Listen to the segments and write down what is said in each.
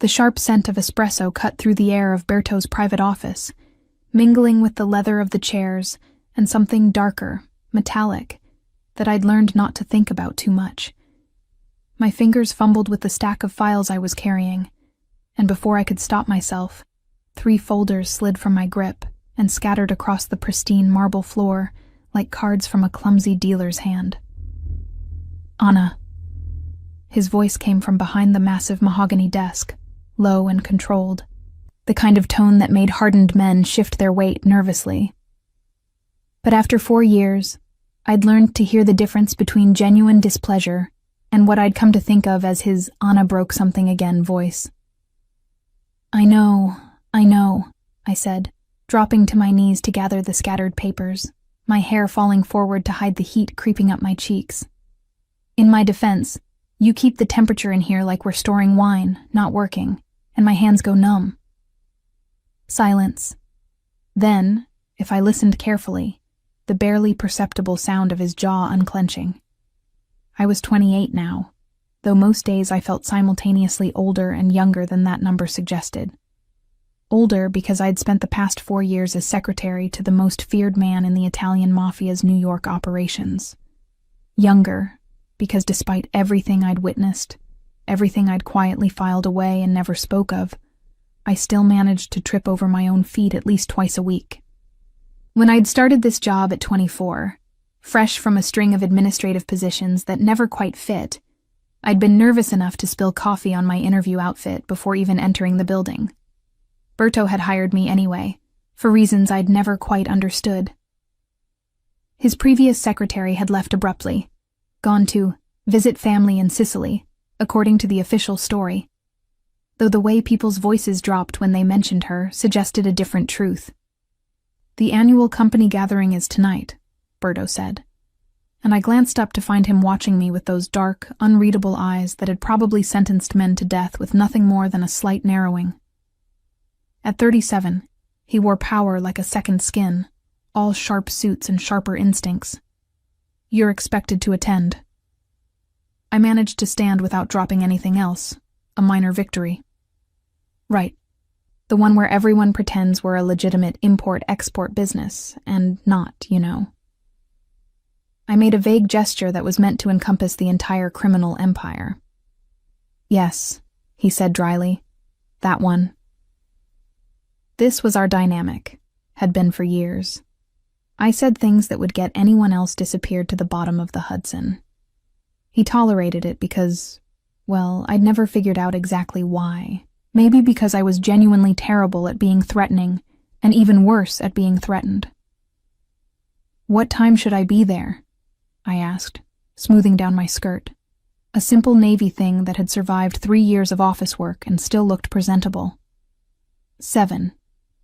The sharp scent of espresso cut through the air of Berto's private office, mingling with the leather of the chairs and something darker, metallic, that I'd learned not to think about too much. My fingers fumbled with the stack of files I was carrying, and before I could stop myself, 3 folders slid from my grip and scattered across the pristine marble floor like cards from a clumsy dealer's hand. "Anna." His voice came from behind the massive mahogany desk, low and controlled, the kind of tone that made hardened men shift their weight nervously. But after 4 years, I'd learned to hear the difference between genuine displeasure and what I'd come to think of as his "Anna broke something again" voice. I know, I said, dropping to my knees to gather the scattered papers, my hair falling forward to hide the heat creeping up my cheeks. "In my defense, you keep the temperature in here like we're storing wine, not working, and my hands go numb." Silence. Then, if I listened carefully, the barely perceptible sound of his jaw unclenching. I was 28 now, though most days I felt simultaneously older and younger than that number suggested. Older because I'd spent the past 4 years as secretary to the most feared man in the Italian Mafia's New York operations. Younger because despite everything I'd witnessed, everything I'd quietly filed away and never spoke of, I still managed to trip over my own feet at least twice a week. When I'd started this job at 24, fresh from a string of administrative positions that never quite fit, I'd been nervous enough to spill coffee on my interview outfit before even entering the building. Berto had hired me anyway, for reasons I'd never quite understood. His previous secretary had left abruptly, gone to visit family in Sicily, according to the official story, though the way people's voices dropped when they mentioned her suggested a different truth. "The annual company gathering is tonight," Berto said, and I glanced up to find him watching me with those dark, unreadable eyes that had probably sentenced men to death with nothing more than a slight narrowing. At 37, he wore power like a second skin, all sharp suits and sharper instincts. "You're expected to attend." I managed to stand without dropping anything else, a minor victory. "Right. The one where everyone pretends we're a legitimate import-export business, and not, you know." I made a vague gesture that was meant to encompass the entire criminal empire. "Yes," he said dryly. "That one." This was our dynamic, had been for years. I said things that would get anyone else disappeared to the bottom of the Hudson. He tolerated it because, well, I'd never figured out exactly why. Maybe because I was genuinely terrible at being threatening, and even worse at being threatened. "What time should I be there?" I asked, smoothing down my skirt. A simple navy thing that had survived 3 years of office work and still looked presentable. 7.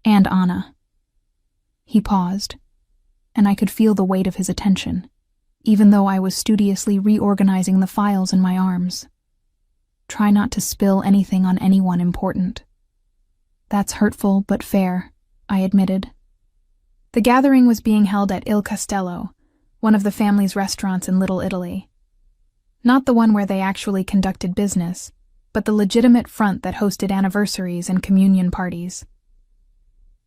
And Anna. He paused, and I could feel the weight of his attention, even though I was studiously reorganizing the files in my arms. Try not to spill anything on anyone important. That's hurtful but fair, I admitted. The gathering was being held at Il Castello, one of the family's restaurants in Little Italy. Not the one where they actually conducted business, but the legitimate front that hosted anniversaries and communion parties.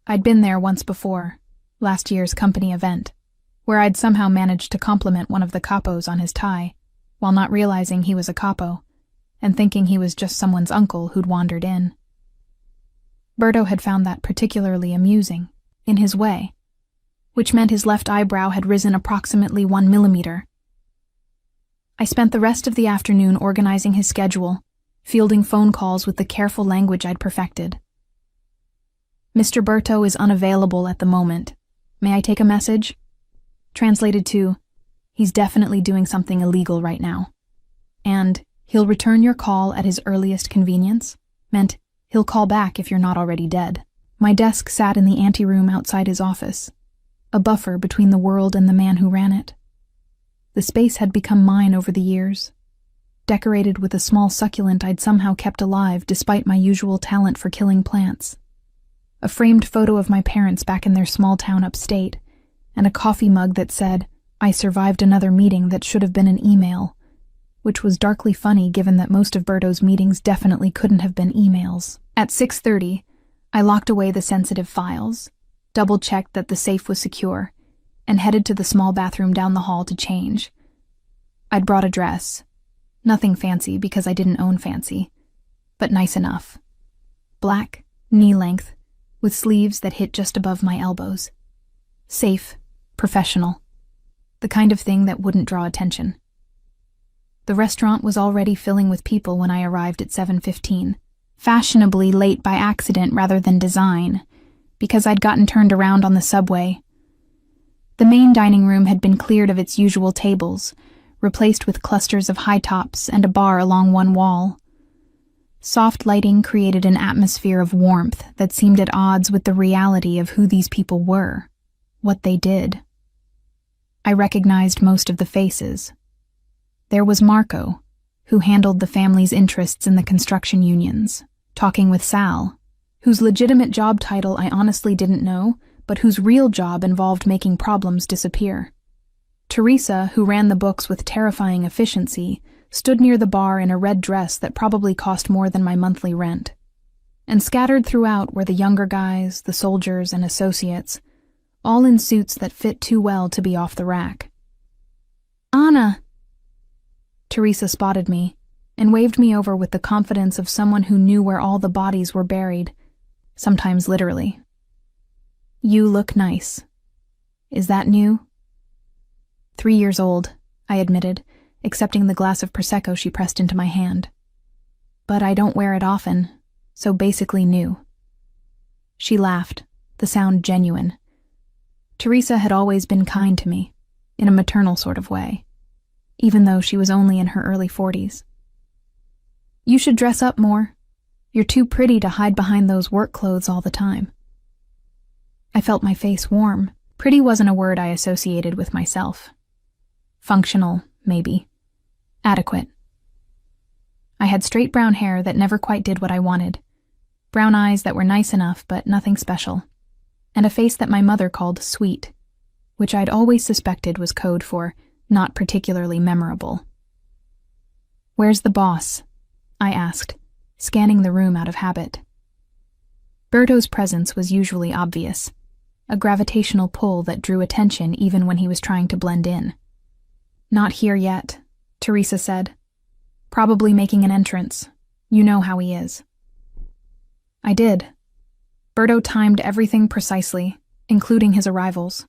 I'd been there once before, last year's company event, where I'd somehow managed to compliment one of the capos on his tie, while not realizing he was a capo, and thinking he was just someone's uncle who'd wandered in. Berto had found that particularly amusing, in his way, which meant his left eyebrow had risen approximately 1 millimeter. I spent the rest of the afternoon organizing his schedule, fielding phone calls with the careful language I'd perfected. "Mr. Berto is unavailable at the moment. May I take a message?" Translated to, "He's definitely doing something illegal right now." And, "He'll return your call at his earliest convenience," meant, "He'll call back if you're not already dead." My desk sat in the anteroom outside his office, a buffer between the world and the man who ran it. The space had become mine over the years, decorated with a small succulent I'd somehow kept alive despite my usual talent for killing plants. A framed photo of my parents back in their small town upstate, and a coffee mug that said, "I survived another meeting that should have been an email," which was darkly funny given that most of Berto's meetings definitely couldn't have been emails. At 6:30, I locked away the sensitive files, double-checked that the safe was secure, and headed to the small bathroom down the hall to change. I'd brought a dress. Nothing fancy because I didn't own fancy, but nice enough. Black, knee-length, with sleeves that hit just above my elbows. Safe, professional. The kind of thing that wouldn't draw attention. The restaurant was already filling with people when I arrived at 7:15, fashionably late by accident rather than design, because I'd gotten turned around on the subway. The main dining room had been cleared of its usual tables, replaced with clusters of high tops and a bar along one wall. Soft lighting created an atmosphere of warmth that seemed at odds with the reality of who these people were, what they did. I recognized most of the faces. There was Marco, who handled the family's interests in the construction unions, talking with Sal, whose legitimate job title I honestly didn't know, but whose real job involved making problems disappear. Teresa, who ran the books with terrifying efficiency, stood near the bar in a red dress that probably cost more than my monthly rent. And scattered throughout were the younger guys, the soldiers, and associates, all in suits that fit too well to be off the rack. "Anna!" Teresa spotted me and waved me over with the confidence of someone who knew where all the bodies were buried, sometimes literally. "You look nice. Is that new?" 3 years old, I admitted, accepting the glass of Prosecco she pressed into my hand. "But I don't wear it often, so basically new." She laughed, the sound genuine. Teresa had always been kind to me, in a maternal sort of way, even though she was only in her early 40s. "You should dress up more. You're too pretty to hide behind those work clothes all the time." I felt my face warm. Pretty wasn't a word I associated with myself. Functional, maybe. Adequate. I had straight brown hair that never quite did what I wanted, brown eyes that were nice enough but nothing special, and a face that my mother called sweet, which I'd always suspected was code for not particularly memorable. "Where's the boss?" I asked, scanning the room out of habit. Berto's presence was usually obvious, a gravitational pull that drew attention even when he was trying to blend in. "Not here yet," Teresa said. "Probably making an entrance. You know how he is." I did. Berto timed everything precisely, including his arrivals.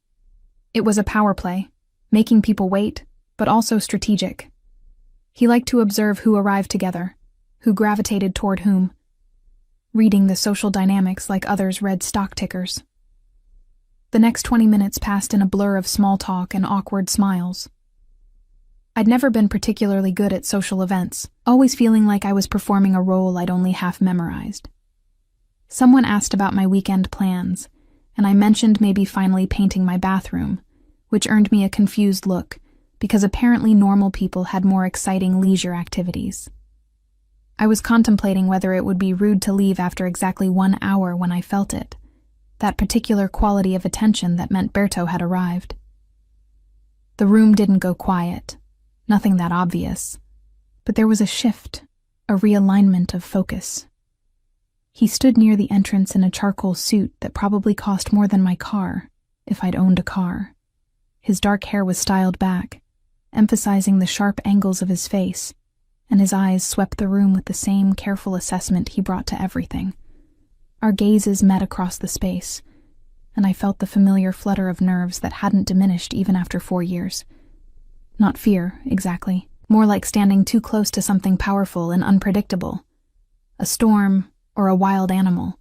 It was a power play, making people wait, but also strategic. He liked to observe who arrived together, who gravitated toward whom, reading the social dynamics like others read stock tickers. The next 20 minutes passed in a blur of small talk and awkward smiles. I'd never been particularly good at social events, always feeling like I was performing a role I'd only half memorized. Someone asked about my weekend plans, and I mentioned maybe finally painting my bathroom, which earned me a confused look, because apparently normal people had more exciting leisure activities. I was contemplating whether it would be rude to leave after exactly 1 hour when I felt it, that particular quality of attention that meant Berto had arrived. The room didn't go quiet. Nothing that obvious, but there was a shift, a realignment of focus. He stood near the entrance in a charcoal suit that probably cost more than my car, if I'd owned a car. His dark hair was styled back, emphasizing the sharp angles of his face, and his eyes swept the room with the same careful assessment he brought to everything. Our gazes met across the space, and I felt the familiar flutter of nerves that hadn't diminished even after 4 years. Not fear, exactly. More like standing too close to something powerful and unpredictable. A storm or a wild animal,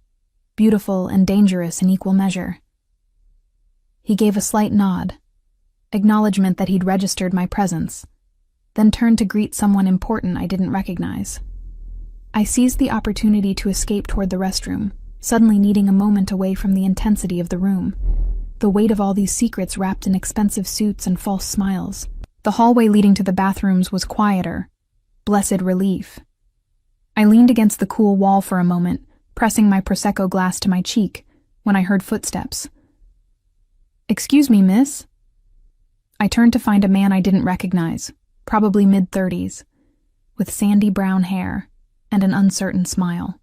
beautiful and dangerous in equal measure. He gave a slight nod, acknowledgement that he'd registered my presence, then turned to greet someone important I didn't recognize. I seized the opportunity to escape toward the restroom, suddenly needing a moment away from the intensity of the room, the weight of all these secrets wrapped in expensive suits and false smiles. The hallway leading to the bathrooms was quieter. Blessed relief. I leaned against the cool wall for a moment, pressing my Prosecco glass to my cheek, when I heard footsteps. "Excuse me, miss?" I turned to find a man I didn't recognize, probably mid-30s. with sandy brown hair and an uncertain smile.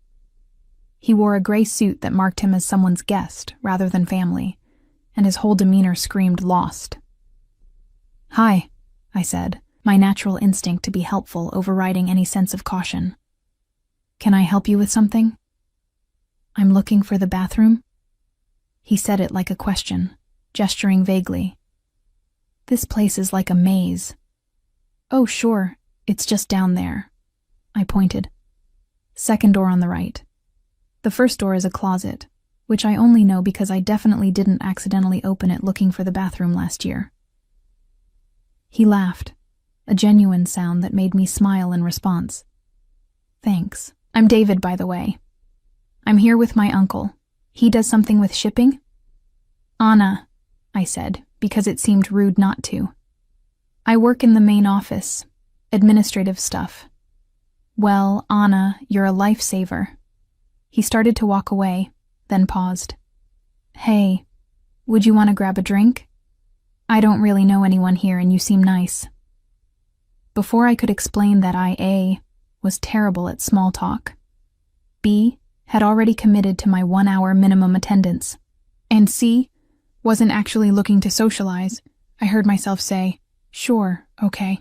He wore a gray suit that marked him as someone's guest rather than family, and his whole demeanor screamed lost. "Hi," I said, my natural instinct to be helpful overriding any sense of caution. "Can I help you with something?" "I'm looking for the bathroom." He said it like a question, gesturing vaguely. "This place is like a maze." "Oh, sure, it's just down there." I pointed. "Second door on the right. The first door is a closet, which I only know because I definitely didn't accidentally open it looking for the bathroom last year." He laughed, a genuine sound that made me smile in response. "Thanks. I'm David, by the way. I'm here with my uncle. He does something with shipping?" "Anna," I said, because it seemed rude not to. "I work in the main office. Administrative stuff." "Well, Anna, you're a lifesaver." He started to walk away, then paused. "Hey, would you want to grab a drink? I don't really know anyone here and you seem nice." Before I could explain that I, A, was terrible at small talk, B, had already committed to my 1-hour minimum attendance, and C, wasn't actually looking to socialize, I heard myself say, "Sure, okay,"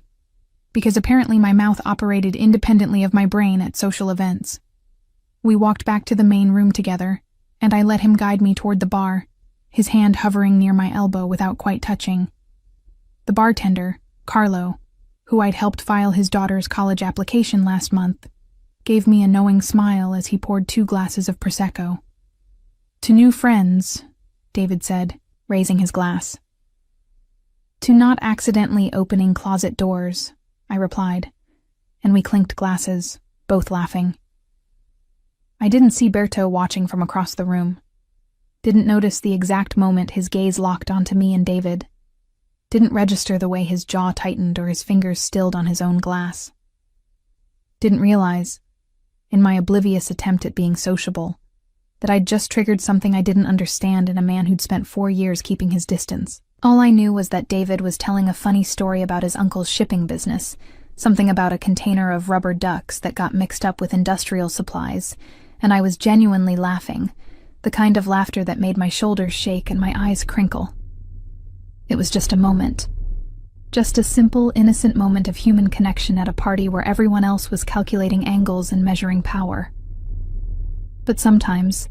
because apparently my mouth operated independently of my brain at social events. We walked back to the main room together, and I let him guide me toward the bar, his hand hovering near my elbow without quite touching. The bartender, Carlo, who I'd helped file his daughter's college application last month, gave me a knowing smile as he poured 2 glasses of Prosecco. "To new friends," David said, raising his glass. "To not accidentally opening closet doors," I replied, and we clinked glasses, both laughing. I didn't see Berto watching from across the room. Didn't notice the exact moment his gaze locked onto me and David. Didn't register the way his jaw tightened or his fingers stilled on his own glass. Didn't realize, in my oblivious attempt at being sociable, that I'd just triggered something I didn't understand in a man who'd spent 4 years keeping his distance. All I knew was that David was telling a funny story about his uncle's shipping business, something about a container of rubber ducks that got mixed up with industrial supplies, and I was genuinely laughing, the kind of laughter that made my shoulders shake and my eyes crinkle. It was just a moment. Just a simple, innocent moment of human connection at a party where everyone else was calculating angles and measuring power. But sometimes,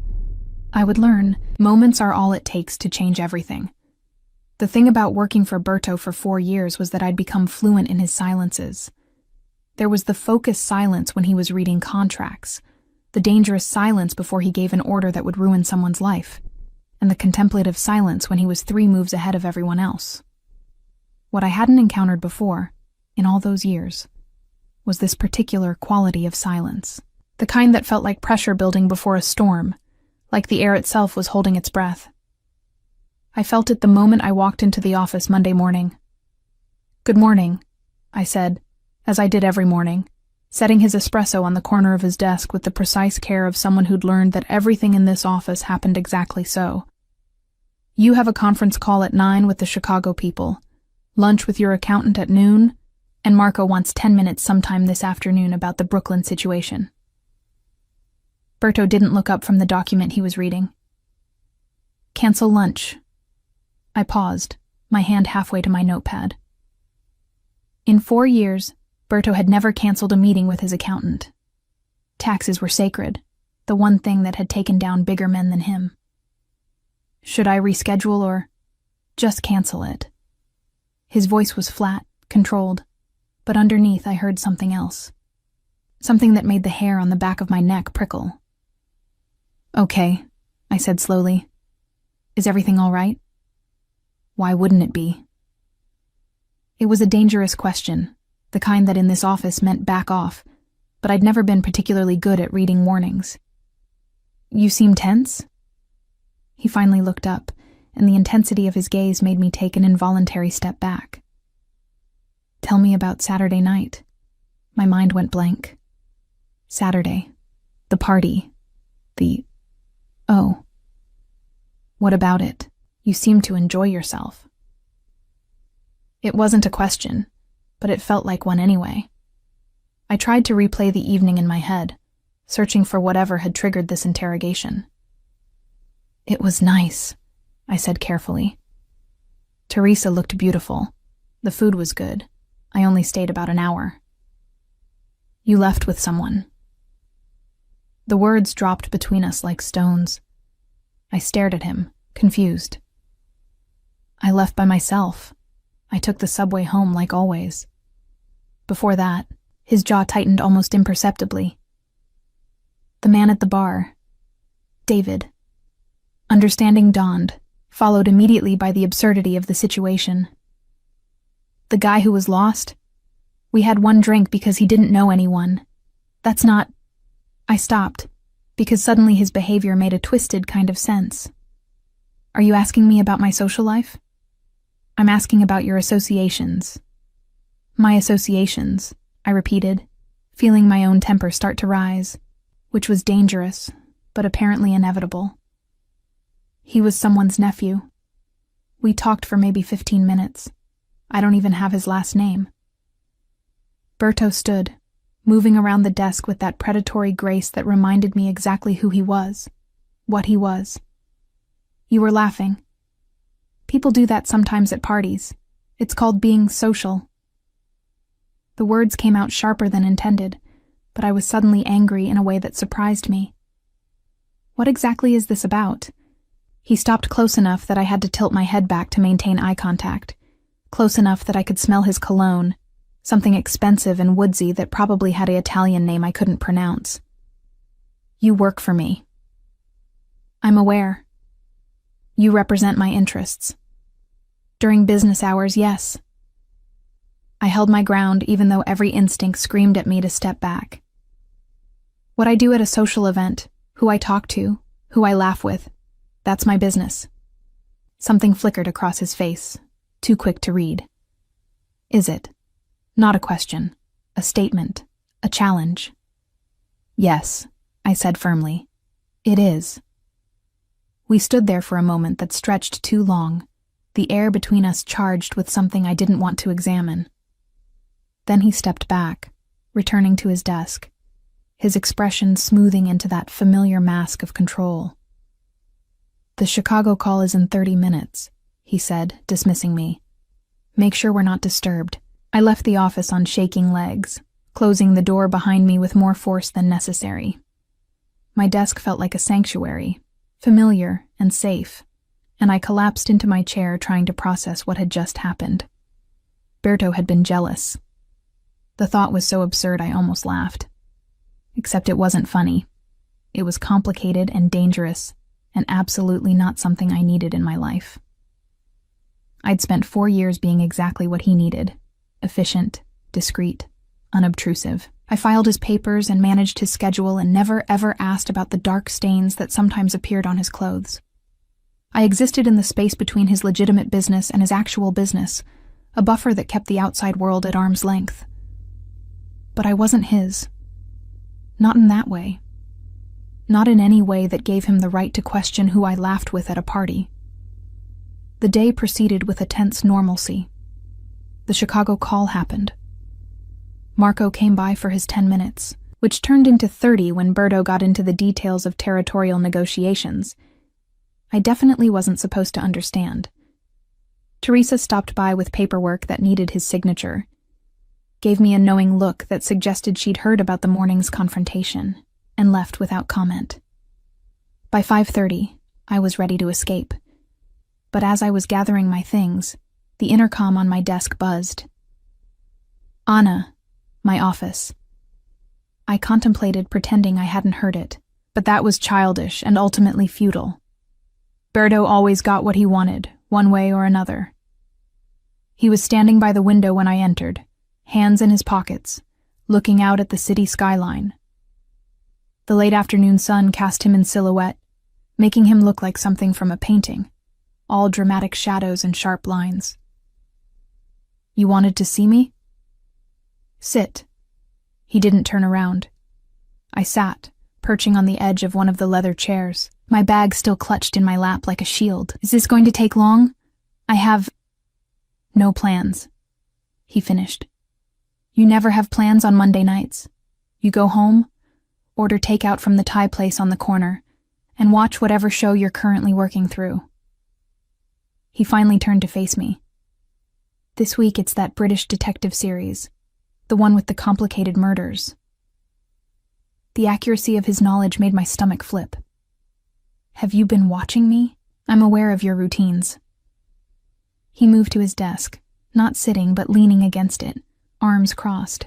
I would learn, moments are all it takes to change everything. The thing about working for Berto for 4 years was that I'd become fluent in his silences. There was the focused silence when he was reading contracts, the dangerous silence before he gave an order that would ruin someone's life, and the contemplative silence when he was 3 moves ahead of everyone else. What I hadn't encountered before, in all those years, was this particular quality of silence. The kind that felt like pressure building before a storm, like the air itself was holding its breath. I felt it the moment I walked into the office Monday morning. "Good morning," I said, as I did every morning, setting his espresso on the corner of his desk with the precise care of someone who'd learned that everything in this office happened exactly so. "You have a conference call at 9 with the Chicago people, lunch with your accountant at noon, and Marco wants 10 minutes sometime this afternoon about the Brooklyn situation." Berto didn't look up from the document he was reading. "Cancel lunch." I paused, my hand halfway to my notepad. In 4 years, Berto had never canceled a meeting with his accountant. Taxes were sacred, the one thing that had taken down bigger men than him. Should I reschedule or just cancel it? His voice was flat, controlled, but underneath I heard something else. Something that made the hair on the back of my neck prickle. "Okay," I said slowly. "Is everything all right?" Why wouldn't it be? It was a dangerous question, the kind that in this office meant back off, but I'd never been particularly good at reading warnings. "You seem tense?" He finally looked up, and the intensity of his gaze made me take an involuntary step back. "Tell me about Saturday night." My mind went blank. Saturday. The party. Oh. What about it? You seemed to enjoy yourself. It wasn't a question, but it felt like one anyway. I tried to replay the evening in my head, searching for whatever had triggered this interrogation. "It was nice," I said carefully. "Teresa looked beautiful. The food was good. I only stayed about an hour." "You left with someone." The words dropped between us like stones. I stared at him, confused. "I left by myself. I took the subway home like always." Before that, his jaw tightened almost imperceptibly. "The man at the bar. David." Understanding dawned, followed immediately by the absurdity of the situation. "The guy who was lost? We had one drink because he didn't know anyone. That's not—" I stopped, because suddenly his behavior made a twisted kind of sense. "Are you asking me about my social life?" "I'm asking about your associations." "My associations," I repeated, feeling my own temper start to rise, which was dangerous, but apparently inevitable. "He was someone's nephew. We talked for maybe 15 minutes. I don't even have his last name." Berto stood, moving around the desk with that predatory grace that reminded me exactly who he was, what he was. "You were laughing. People do that sometimes at parties. It's called being social." The words came out sharper than intended, but I was suddenly angry in a way that surprised me. "What exactly is this about?" He stopped close enough that I had to tilt my head back to maintain eye contact, close enough that I could smell his cologne, something expensive and woodsy that probably had an Italian name I couldn't pronounce. "You work for me." "I'm aware. You represent my interests." "During business hours, yes." I held my ground even though every instinct screamed at me to step back. "What I do at a social event, who I talk to, who I laugh with, that's my business." Something flickered across his face, too quick to read. "Is it?" Not a question, a statement, a challenge. "Yes," I said firmly. "It is." We stood there for a moment that stretched too long, the air between us charged with something I didn't want to examine. Then he stepped back, returning to his desk, his expression smoothing into that familiar mask of control. "The Chicago call is in 30 minutes, he said, dismissing me. "Make sure we're not disturbed." I left the office on shaking legs, closing the door behind me with more force than necessary. My desk felt like a sanctuary, familiar and safe, and I collapsed into my chair trying to process what had just happened. Berto had been jealous. The thought was so absurd I almost laughed. Except it wasn't funny. It was complicated and dangerous, and absolutely not something I needed in my life. I'd spent 4 years being exactly what he needed. Efficient, discreet, unobtrusive. I filed his papers and managed his schedule and never ever asked about the dark stains that sometimes appeared on his clothes. I existed in the space between his legitimate business and his actual business, a buffer that kept the outside world at arm's length. But I wasn't his. Not in that way. Not in any way that gave him the right to question who I laughed with at a party. The day proceeded with a tense normalcy. The Chicago call happened. Marco came by for his 10 minutes, which turned into 30 when Berto got into the details of territorial negotiations. I definitely wasn't supposed to understand. Teresa stopped by with paperwork that needed his signature, gave me a knowing look that suggested she'd heard about the morning's confrontation, and left without comment. By 5:30, I was ready to escape. But as I was gathering my things, the intercom on my desk buzzed. "Anna," my office. I contemplated pretending I hadn't heard it, but that was childish and ultimately futile. Berto always got what he wanted, one way or another. He was standing by the window when I entered, hands in his pockets, looking out at the city skyline. The late afternoon sun cast him in silhouette, making him look like something from a painting, all dramatic shadows and sharp lines. "You wanted to see me?" "Sit." He didn't turn around. I sat, perching on the edge of one of the leather chairs, my bag still clutched in my lap like a shield. "Is this going to take long? I have—" "No plans," he finished. You never have plans on Monday nights. You go home, order takeout from the Thai place on the corner, and watch whatever show you're currently working through. He finally turned to face me. This week it's that British detective series, the one with the complicated murders. The accuracy of his knowledge made my stomach flip. Have you been watching me? I'm aware of your routines. He moved to his desk, not sitting but leaning against it, arms crossed.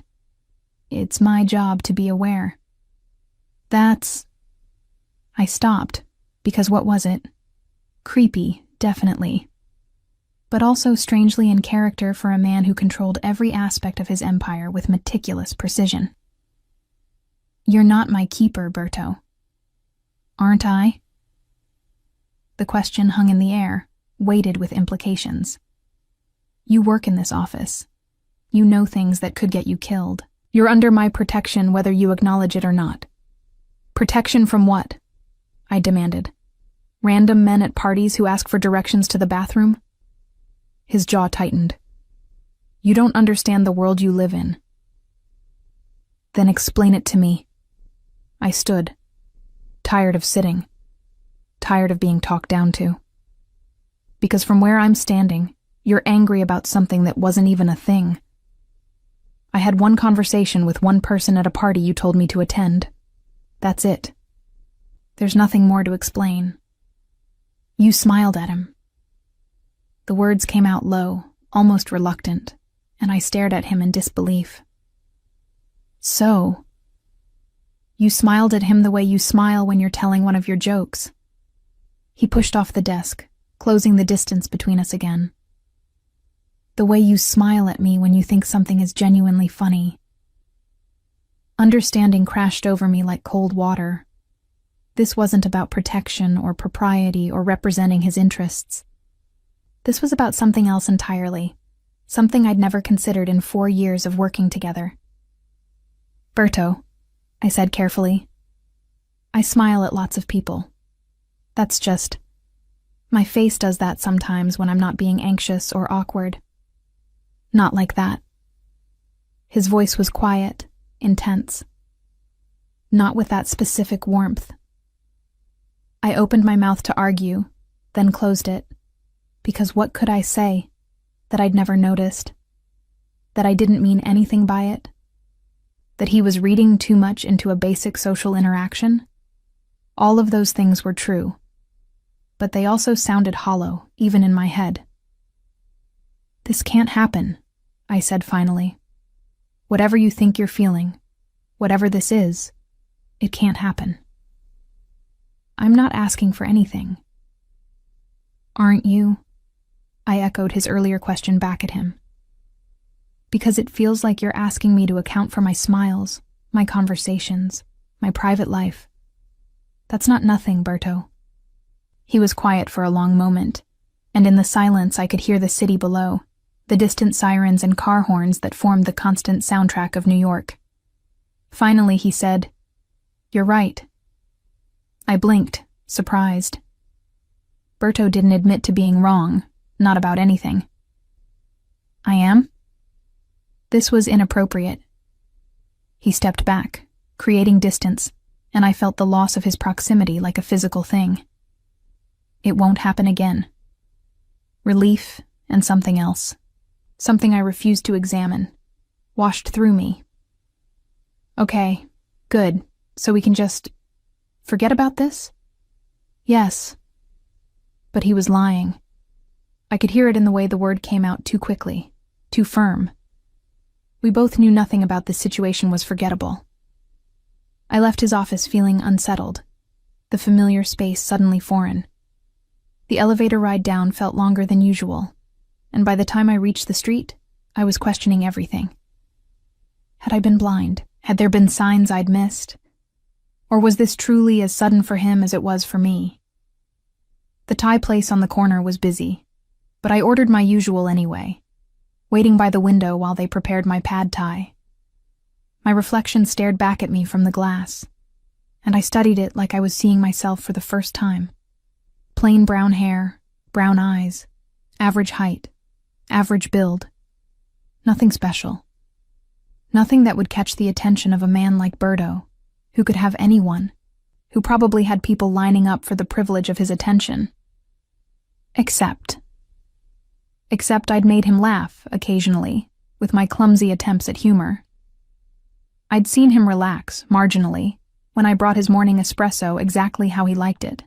It's my job to be aware. I stopped, because what was it? Creepy, definitely. But also strangely in character for a man who controlled every aspect of his empire with meticulous precision. You're not my keeper, Berto. Aren't I? The question hung in the air, weighted with implications. You work in this office. You know things that could get you killed. You're under my protection whether you acknowledge it or not. Protection from what? I demanded. Random men at parties who ask for directions to the bathroom? His jaw tightened. You don't understand the world you live in. Then explain it to me. I stood, tired of sitting, tired of being talked down to. Because from where I'm standing, you're angry about something that wasn't even a thing. I had one conversation with one person at a party you told me to attend. That's it. There's nothing more to explain. You smiled at him. The words came out low, almost reluctant, and I stared at him in disbelief. So, you smiled at him the way you smile when you're telling one of your jokes. He pushed off the desk, closing the distance between us again. The way you smile at me when you think something is genuinely funny. Understanding crashed over me like cold water. This wasn't about protection or propriety or representing his interests. This was about something else entirely, something I'd never considered in 4 years of working together. Berto, I said carefully, I smile at lots of people. That's just, my face does that sometimes when I'm not being anxious or awkward. Not like that. His voice was quiet, intense. Not with that specific warmth. I opened my mouth to argue, then closed it. Because what could I say? That I'd never noticed? That I didn't mean anything by it? That he was reading too much into a basic social interaction? All of those things were true. But they also sounded hollow, even in my head. This can't happen, I said finally. Whatever you think you're feeling, whatever this is, it can't happen. I'm not asking for anything. Aren't you? I echoed his earlier question back at him. Because it feels like you're asking me to account for my smiles, my conversations, my private life. That's not nothing, Berto. He was quiet for a long moment, and in the silence I could hear the city below, the distant sirens and car horns that formed the constant soundtrack of New York. Finally he said, You're right. I blinked, surprised. Berto didn't admit to being wrong, not about anything. I am? This was inappropriate. He stepped back, creating distance, and I felt the loss of his proximity like a physical thing. It won't happen again. Relief and something else. Something I refused to examine. Washed through me. Okay, good. So we can just forget about this? Yes. But he was lying. I could hear it in the way the word came out too quickly, too firm. We both knew nothing about this situation was forgettable. I left his office feeling unsettled, the familiar space suddenly foreign. The elevator ride down felt longer than usual, and by the time I reached the street, I was questioning everything. Had I been blind? Had there been signs I'd missed? Or was this truly as sudden for him as it was for me? The Thai place on the corner was busy, but I ordered my usual anyway, waiting by the window while they prepared my pad thai. My reflection stared back at me from the glass, and I studied it like I was seeing myself for the first time. Plain brown hair, brown eyes, average height, average build. Nothing special. Nothing that would catch the attention of a man like Berto, who could have anyone, who probably had people lining up for the privilege of his attention. Except I'd made him laugh, occasionally, with my clumsy attempts at humor. I'd seen him relax, marginally, when I brought his morning espresso exactly how he liked it.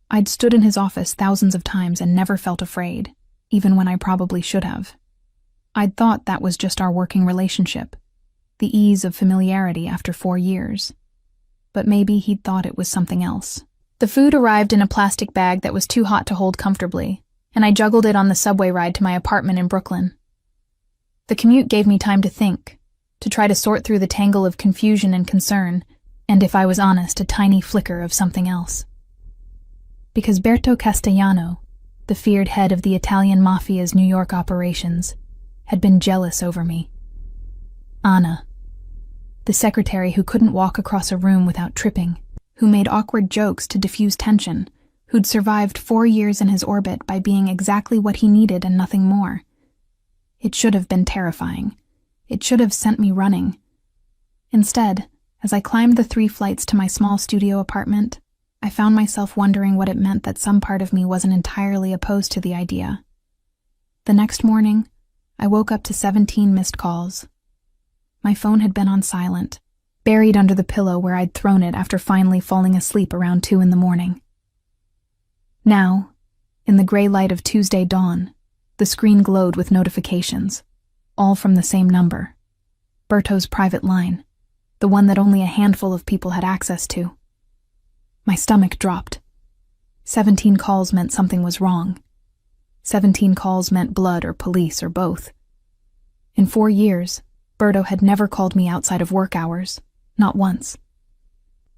I'd stood in his office thousands of times and never felt afraid, even when I probably should have. I'd thought that was just our working relationship, the ease of familiarity after 4 years. But maybe he'd thought it was something else. The food arrived in a plastic bag that was too hot to hold comfortably, and I juggled it on the subway ride to my apartment in Brooklyn. The commute gave me time to think, to try to sort through the tangle of confusion and concern, and if I was honest, a tiny flicker of something else. Because Berto Castellano, the feared head of the Italian Mafia's New York operations, had been jealous over me. Anna, the secretary who couldn't walk across a room without tripping, who made awkward jokes to diffuse tension, who'd survived 4 years in his orbit by being exactly what he needed and nothing more. It should have been terrifying. It should have sent me running. Instead, as I climbed the 3 flights to my small studio apartment, I found myself wondering what it meant that some part of me wasn't entirely opposed to the idea. The next morning, I woke up to 17 missed calls. My phone had been on silent, buried under the pillow where I'd thrown it after finally falling asleep around 2 a.m. Now, in the gray light of Tuesday dawn, the screen glowed with notifications, all from the same number. Berto's private line, the one that only a handful of people had access to. My stomach dropped. 17 calls meant something was wrong. 17 calls meant blood or police or both. In 4 years, Berto had never called me outside of work hours, not once.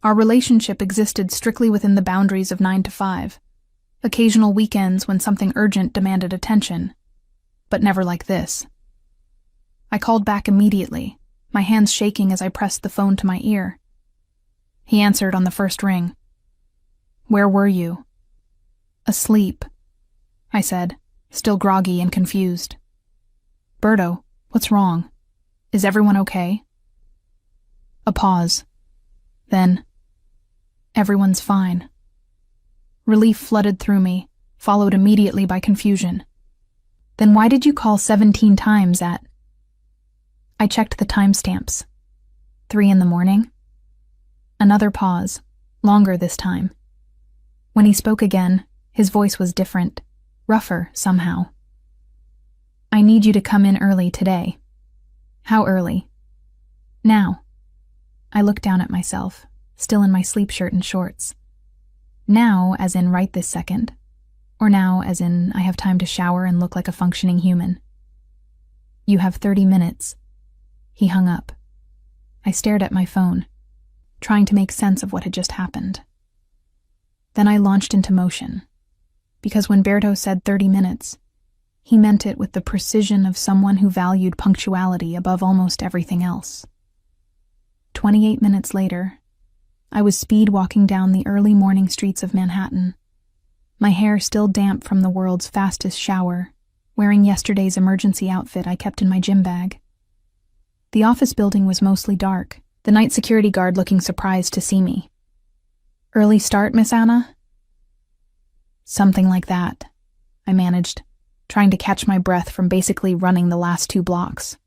Our relationship existed strictly within the boundaries of 9 to 5, occasional weekends when something urgent demanded attention, but never like this. I called back immediately, my hands shaking as I pressed the phone to my ear. He answered on the first ring. "Where were you?" "Asleep," I said, still groggy and confused. "Berto, what's wrong? Is everyone okay?" A pause. Then, "Everyone's fine." Relief flooded through me, followed immediately by confusion. "Then why did you call 17 times at—" I checked the timestamps. 3 a.m. Another pause, longer this time. When he spoke again, his voice was different, rougher somehow. "I need you to come in early today." "How early?" "Now." I looked down at myself, still in my sleep shirt and shorts. Now as in right this second, or now as in I have time to shower and look like a functioning human. "You have 30 minutes. He hung up. I stared at my phone, trying to make sense of what had just happened. Then I launched into motion, because when Berto said 30 minutes, he meant it with the precision of someone who valued punctuality above almost everything else. 28 minutes later, I was speed walking down the early morning streets of Manhattan, my hair still damp from the world's fastest shower, wearing yesterday's emergency outfit I kept in my gym bag. The office building was mostly dark, the night security guard looking surprised to see me. "Early start, Miss Anna?" "Something like that," I managed, trying to catch my breath from basically running the last 2 blocks.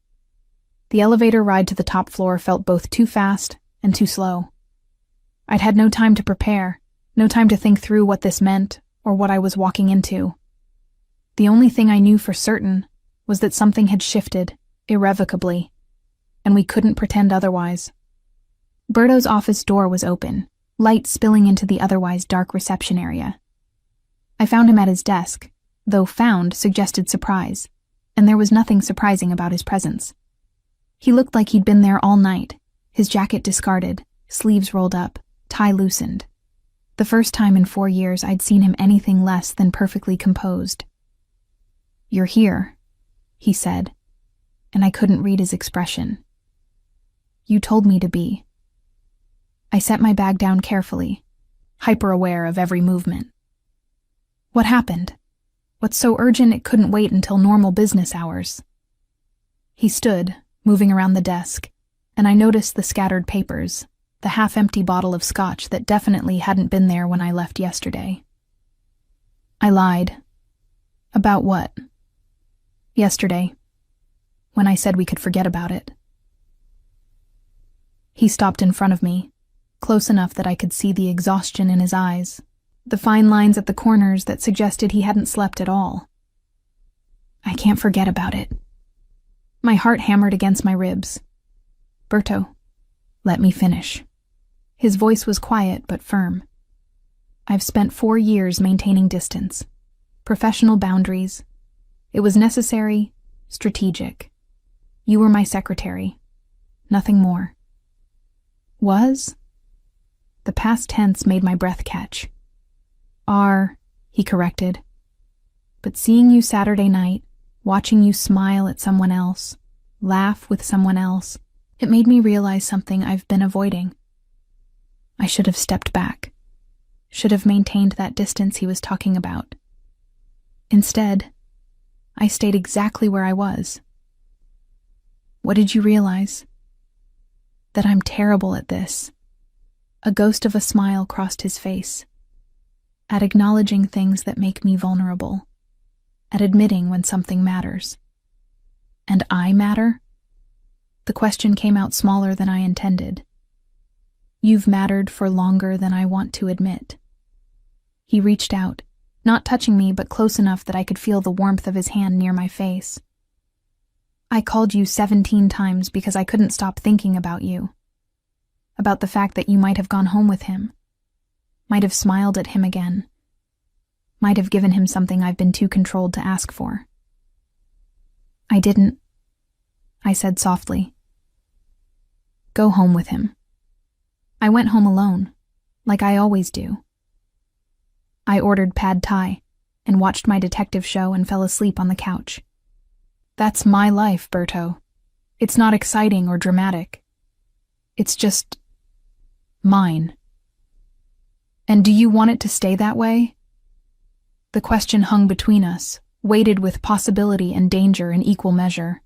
The elevator ride to the top floor felt both too fast and too slow. I'd had no time to prepare, no time to think through what this meant or what I was walking into. The only thing I knew for certain was that something had shifted, irrevocably, and we couldn't pretend otherwise. Berto's office door was open, light spilling into the otherwise dark reception area. I found him at his desk, though found suggested surprise, and there was nothing surprising about his presence. He looked like he'd been there all night, his jacket discarded, sleeves rolled up, tie loosened. The first time in 4 years I'd seen him anything less than perfectly composed. "You're here," he said, and I couldn't read his expression. "You told me to be." I set my bag down carefully, hyper-aware of every movement. "What happened? What's so urgent it couldn't wait until normal business hours?" He stood, moving around the desk, and I noticed the scattered papers, the half-empty bottle of scotch that definitely hadn't been there when I left yesterday. I lied. About what? Yesterday, when I said we could forget about it. He stopped in front of me, close enough that I could see the exhaustion in his eyes, the fine lines at the corners that suggested he hadn't slept at all. I can't forget about it. My heart hammered against my ribs. Berto, let me finish. His voice was quiet but firm. I've spent 4 years maintaining distance, professional boundaries. It was necessary, strategic. You were my secretary. Nothing more. Was? The past tense made my breath catch. Are, he corrected. But seeing you Saturday night, watching you smile at someone else, laugh with someone else, it made me realize something I've been avoiding. I should have stepped back, should have maintained that distance he was talking about. Instead, I stayed exactly where I was. What did you realize? That I'm terrible at this. A ghost of a smile crossed his face. At acknowledging things that make me vulnerable. At admitting when something matters. And I matter? The question came out smaller than I intended. You've mattered for longer than I want to admit. He reached out, not touching me but close enough that I could feel the warmth of his hand near my face. I called you 17 times because I couldn't stop thinking about you. About the fact that you might have gone home with him. Might have smiled at him again. Might have given him something I've been too controlled to ask for. I didn't, I said softly. Go home with him. I went home alone, like I always do. I ordered pad thai and watched my detective show and fell asleep on the couch. That's my life, Berto. It's not exciting or dramatic. It's just mine. And do you want it to stay that way? The question hung between us, weighted with possibility and danger in equal measure.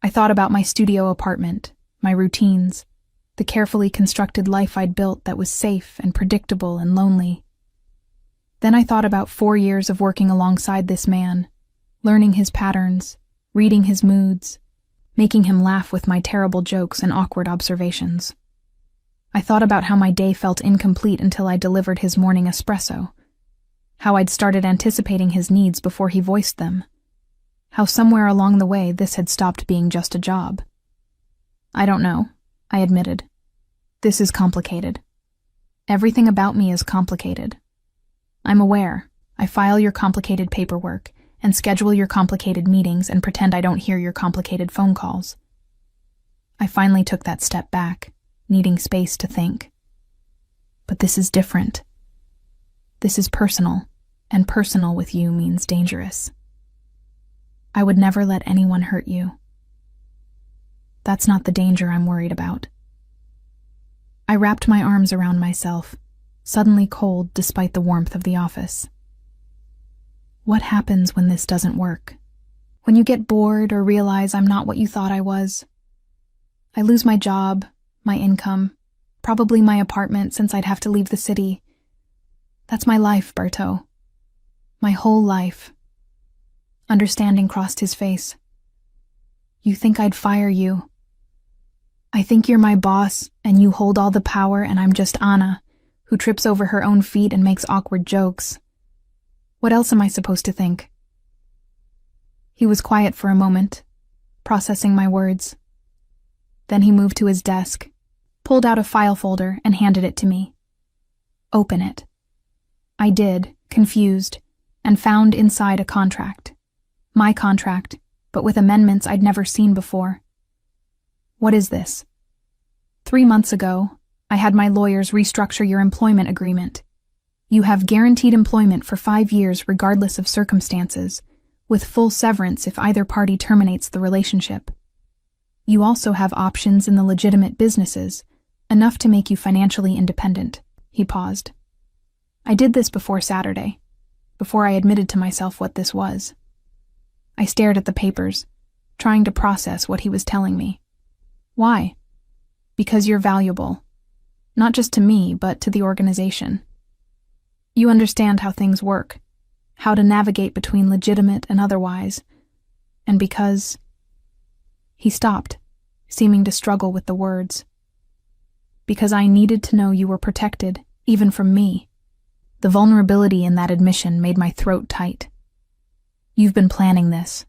I thought about my studio apartment, my routines, the carefully constructed life I'd built that was safe and predictable and lonely. Then I thought about 4 years of working alongside this man, learning his patterns, reading his moods, making him laugh with my terrible jokes and awkward observations. I thought about how my day felt incomplete until I delivered his morning espresso, how I'd started anticipating his needs before he voiced them, how somewhere along the way this had stopped being just a job. I don't know, I admitted. This is complicated. Everything about me is complicated. I'm aware. I file your complicated paperwork and schedule your complicated meetings and pretend I don't hear your complicated phone calls. I finally took that step back, needing space to think. But this is different. This is personal, and personal with you means dangerous. I would never let anyone hurt you. That's not the danger I'm worried about. I wrapped my arms around myself, suddenly cold despite the warmth of the office. What happens when this doesn't work? When you get bored or realize I'm not what you thought I was? I lose my job, my income, probably my apartment since I'd have to leave the city. That's my life, Berto. My whole life. Understanding crossed his face. You think I'd fire you. I think you're my boss and you hold all the power and I'm just Anna, who trips over her own feet and makes awkward jokes. What else am I supposed to think? He was quiet for a moment, processing my words. Then he moved to his desk, pulled out a file folder and handed it to me. Open it. I did, confused, and found inside a contract. My contract, but with amendments I'd never seen before. What is this? 3 months ago, I had my lawyers restructure your employment agreement. You have guaranteed employment for 5 years regardless of circumstances, with full severance if either party terminates the relationship. You also have options in the legitimate businesses, enough to make you financially independent. He paused. I did this before Saturday, before I admitted to myself what this was. I stared at the papers, trying to process what he was telling me. Why? Because you're valuable. Not just to me, but to the organization. You understand how things work, how to navigate between legitimate and otherwise, and because... He stopped, seeming to struggle with the words. Because I needed to know you were protected, even from me. The vulnerability in that admission made my throat tight. You've been planning this.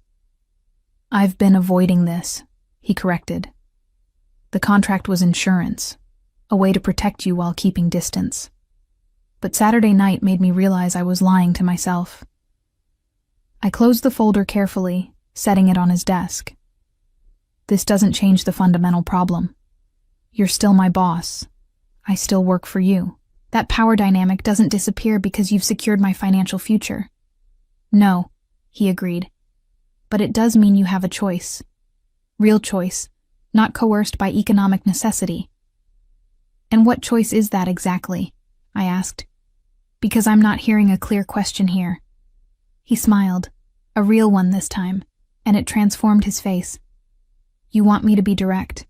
I've been avoiding this, he corrected. The contract was insurance, a way to protect you while keeping distance. But Saturday night made me realize I was lying to myself. I closed the folder carefully, setting it on his desk. This doesn't change the fundamental problem. You're still my boss. I still work for you. That power dynamic doesn't disappear because you've secured my financial future. No, he agreed. But it does mean you have a choice. Real choice, not coerced by economic necessity. And what choice is that exactly? I asked. Because I'm not hearing a clear question here. He smiled, a real one this time, and it transformed his face. You want me to be direct?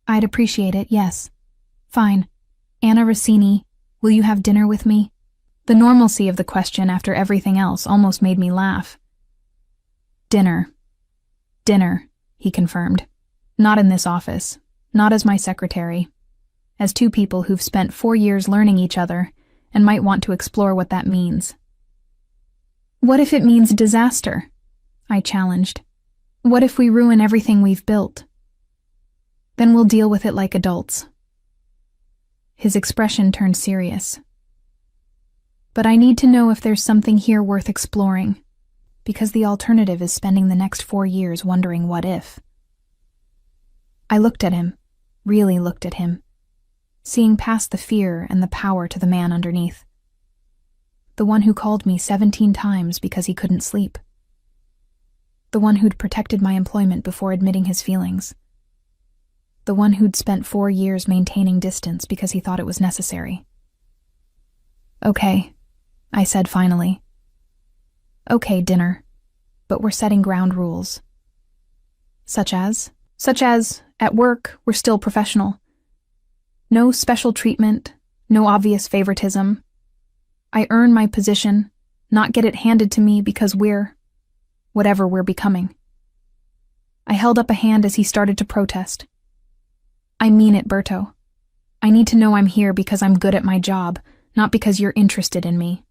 I'd appreciate it, yes. Fine. Anna Rossini, will you have dinner with me? The normalcy of the question after everything else almost made me laugh. Dinner. Dinner, he confirmed. Not in this office. Not as my secretary. As two people who've spent 4 years learning each other and might want to explore what that means. What if it means disaster? I challenged. What if we ruin everything we've built? Then we'll deal with it like adults. His expression turned serious. But I need to know if there's something here worth exploring, because the alternative is spending the next 4 years wondering what if. I looked at him, really looked at him, seeing past the fear and the power to the man underneath. The one who called me 17 times because he couldn't sleep. The one who'd protected my employment before admitting his feelings. The one who'd spent 4 years maintaining distance because he thought it was necessary. Okay, I said finally. Okay, dinner, but we're setting ground rules. Such as, at work, we're still professional. No special treatment, no obvious favoritism. I earn my position, not get it handed to me because we're whatever we're becoming. I held up a hand as he started to protest. I mean it, Berto. I need to know I'm here because I'm good at my job, not because you're interested in me.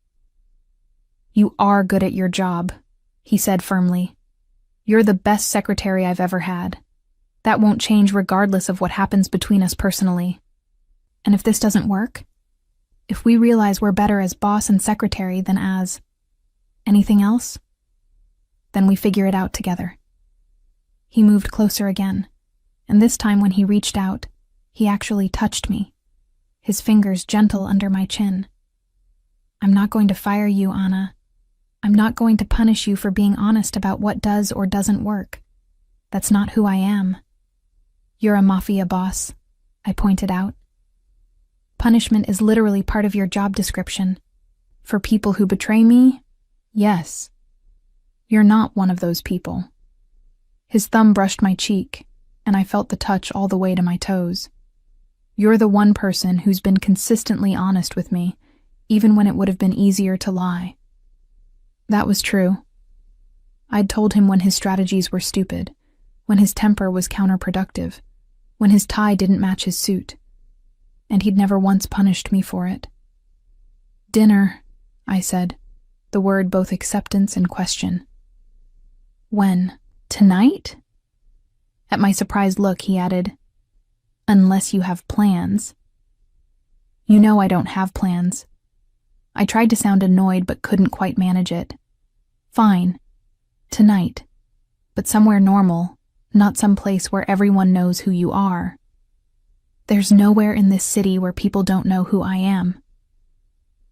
You are good at your job, he said firmly. You're the best secretary I've ever had. That won't change regardless of what happens between us personally. And if this doesn't work, if we realize we're better as boss and secretary than as anything else, then we figure it out together. He moved closer again, and this time when he reached out, he actually touched me, his fingers gentle under my chin. I'm not going to fire you, Anna. I'm not going to punish you for being honest about what does or doesn't work. That's not who I am. You're a Mafia boss, I pointed out. Punishment is literally part of your job description. For people who betray me, yes. You're not one of those people. His thumb brushed my cheek, and I felt the touch all the way to my toes. You're the one person who's been consistently honest with me, even when it would have been easier to lie. That was true. I'd told him when his strategies were stupid, when his temper was counterproductive, when his tie didn't match his suit, and he'd never once punished me for it. Dinner, I said, the word both acceptance and question. When? Tonight? At my surprised look, he added, unless you have plans. You know I don't have plans. I tried to sound annoyed but couldn't quite manage it. Fine. Tonight. But somewhere normal, not some place where everyone knows who you are. There's nowhere in this city where people don't know who I am.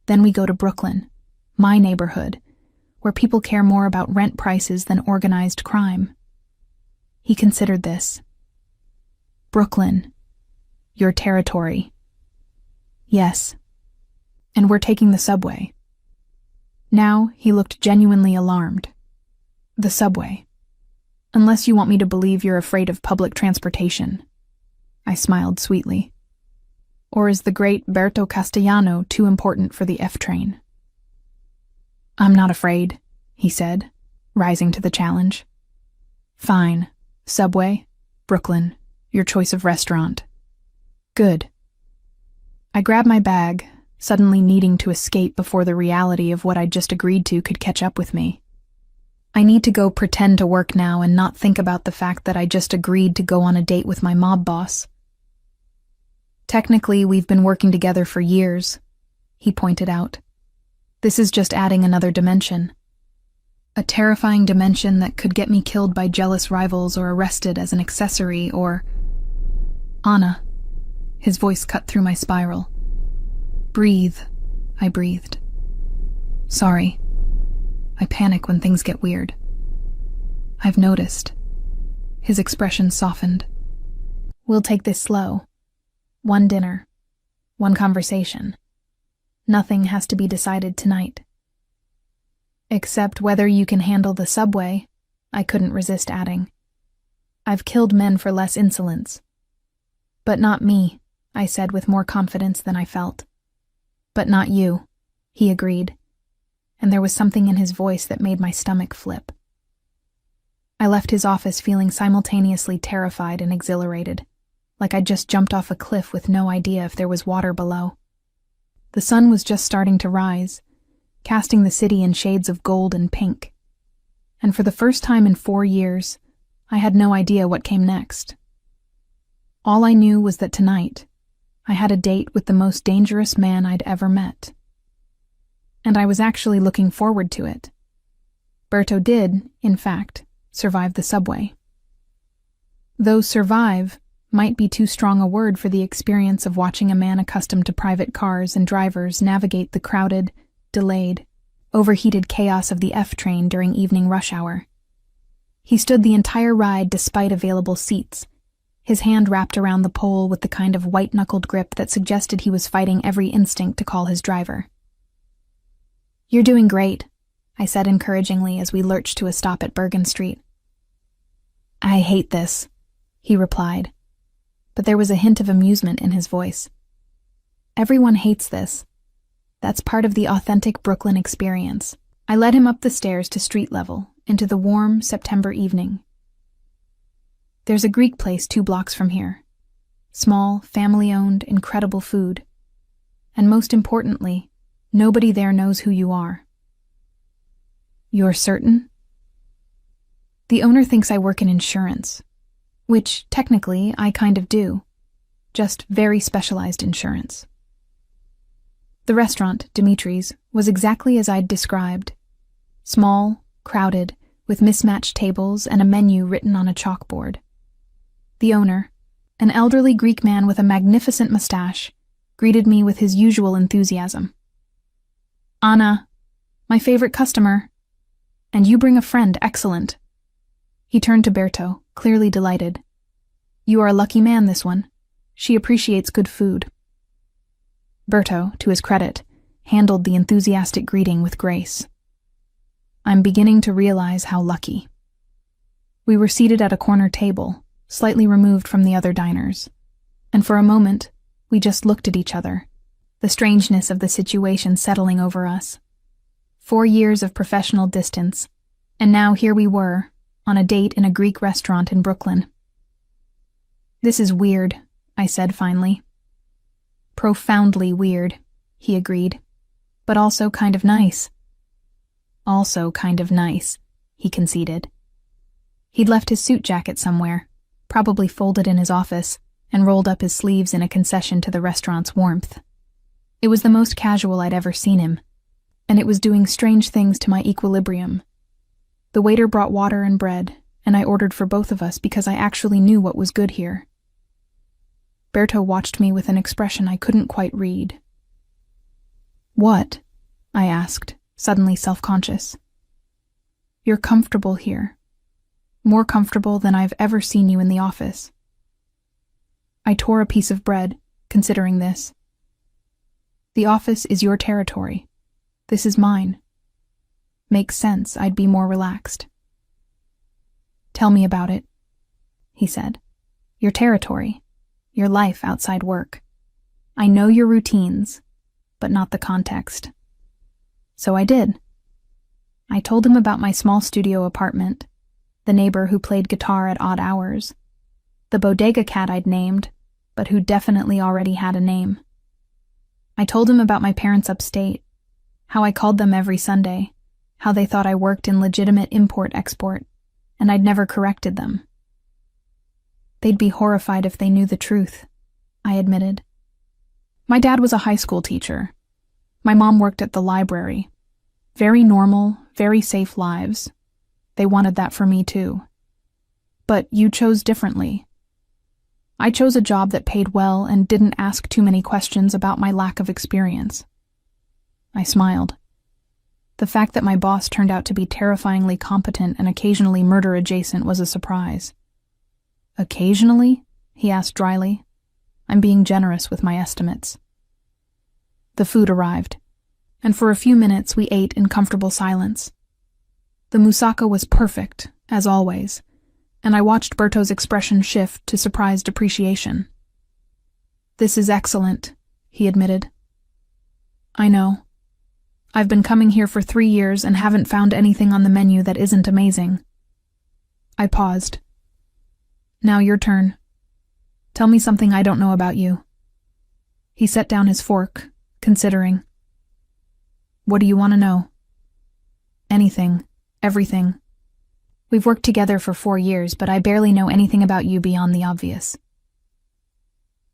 Then we go to Brooklyn, my neighborhood, where people care more about rent prices than organized crime. He considered this. Brooklyn. Your territory. Yes. And we're taking the subway. Now he looked genuinely alarmed. The subway. Unless you want me to believe you're afraid of public transportation. I smiled sweetly. Or is the great Berto Castellano too important for the F train? I'm not afraid, he said, rising to the challenge. Fine. Subway, Brooklyn, your choice of restaurant. Good. I grabbed my bag, suddenly needing to escape before the reality of what I'd just agreed to could catch up with me. I need to go pretend to work now and not think about the fact that I just agreed to go on a date with my mob boss. Technically, we've been working together for years, he pointed out. This is just adding another dimension. A terrifying dimension that could get me killed by jealous rivals or arrested as an accessory or... Anna. His voice cut through my spiral. Breathe, I breathed. Sorry. I panic when things get weird. I've noticed. His expression softened. We'll take this slow. One dinner. One conversation. Nothing has to be decided tonight. Except whether you can handle the subway, I couldn't resist adding. I've killed men for less insolence. But not me, I said with more confidence than I felt. But not you, he agreed. And there was something in his voice that made my stomach flip. I left his office feeling simultaneously terrified and exhilarated, like I'd just jumped off a cliff with no idea if there was water below. The sun was just starting to rise, casting the city in shades of gold and pink. And for the first time in 4 years, I had no idea what came next. All I knew was that tonight, I had a date with the most dangerous man I'd ever met. And I was actually looking forward to it. Berto did, in fact, survive the subway. Though survive might be too strong a word for the experience of watching a man accustomed to private cars and drivers navigate the crowded, delayed, overheated chaos of the F train during evening rush hour. He stood the entire ride despite available seats, his hand wrapped around the pole with the kind of white-knuckled grip that suggested he was fighting every instinct to call his driver. You're doing great, I said encouragingly as we lurched to a stop at Bergen Street. I hate this, he replied, but there was a hint of amusement in his voice. Everyone hates this. That's part of the authentic Brooklyn experience. I led him up the stairs to street level, into the warm September evening. There's a Greek place 2 blocks from here. Small, family-owned, incredible food. And most importantly, nobody there knows who you are. You're certain? The owner thinks I work in insurance, which, technically, I kind of do. Just very specialized insurance. The restaurant, Dimitri's, was exactly as I'd described. Small, crowded, with mismatched tables and a menu written on a chalkboard. The owner, an elderly Greek man with a magnificent mustache, greeted me with his usual enthusiasm. Anna, my favorite customer. And you bring a friend, excellent. He turned to Berto, clearly delighted. You are a lucky man, this one. She appreciates good food. Berto, to his credit, handled the enthusiastic greeting with grace. I'm beginning to realize how lucky. We were seated at a corner table, slightly removed from the other diners, and for a moment, we just looked at each other, the strangeness of the situation settling over us. 4 years of professional distance, and now here we were, on a date in a Greek restaurant in Brooklyn. This is weird, I said finally. Profoundly weird, he agreed, but also kind of nice. Also kind of nice, he conceded. He'd left his suit jacket somewhere, probably folded in his office, and rolled up his sleeves in a concession to the restaurant's warmth. It was the most casual I'd ever seen him, and it was doing strange things to my equilibrium. The waiter brought water and bread, and I ordered for both of us because I actually knew what was good here. Berto watched me with an expression I couldn't quite read. What? I asked, suddenly self-conscious. You're comfortable here. More comfortable than I've ever seen you in the office. I tore a piece of bread, considering this. The office is your territory. This is mine. Makes sense, I'd be more relaxed. Tell me about it, he said. Your territory, your life outside work. I know your routines, but not the context. So I did. I told him about my small studio apartment, the neighbor who played guitar at odd hours, the bodega cat I'd named, but who definitely already had a name. I told him about my parents upstate, how I called them every Sunday, how they thought I worked in legitimate import-export, and I'd never corrected them. They'd be horrified if they knew the truth, I admitted. My dad was a high school teacher. My mom worked at the library. Very normal, very safe lives. They wanted that for me too. But you chose differently. I chose a job that paid well and didn't ask too many questions about my lack of experience. I smiled. The fact that my boss turned out to be terrifyingly competent and occasionally murder-adjacent was a surprise. Occasionally? He asked dryly. I'm being generous with my estimates. The food arrived, and for a few minutes we ate in comfortable silence. The moussaka was perfect, as always, and I watched Berto's expression shift to surprised appreciation. This is excellent, he admitted. I know. I've been coming here for 3 years and haven't found anything on the menu that isn't amazing. I paused. Now your turn. Tell me something I don't know about you. He set down his fork, considering. What do you want to know? Anything, everything. We've worked together for 4 years, but I barely know anything about you beyond the obvious.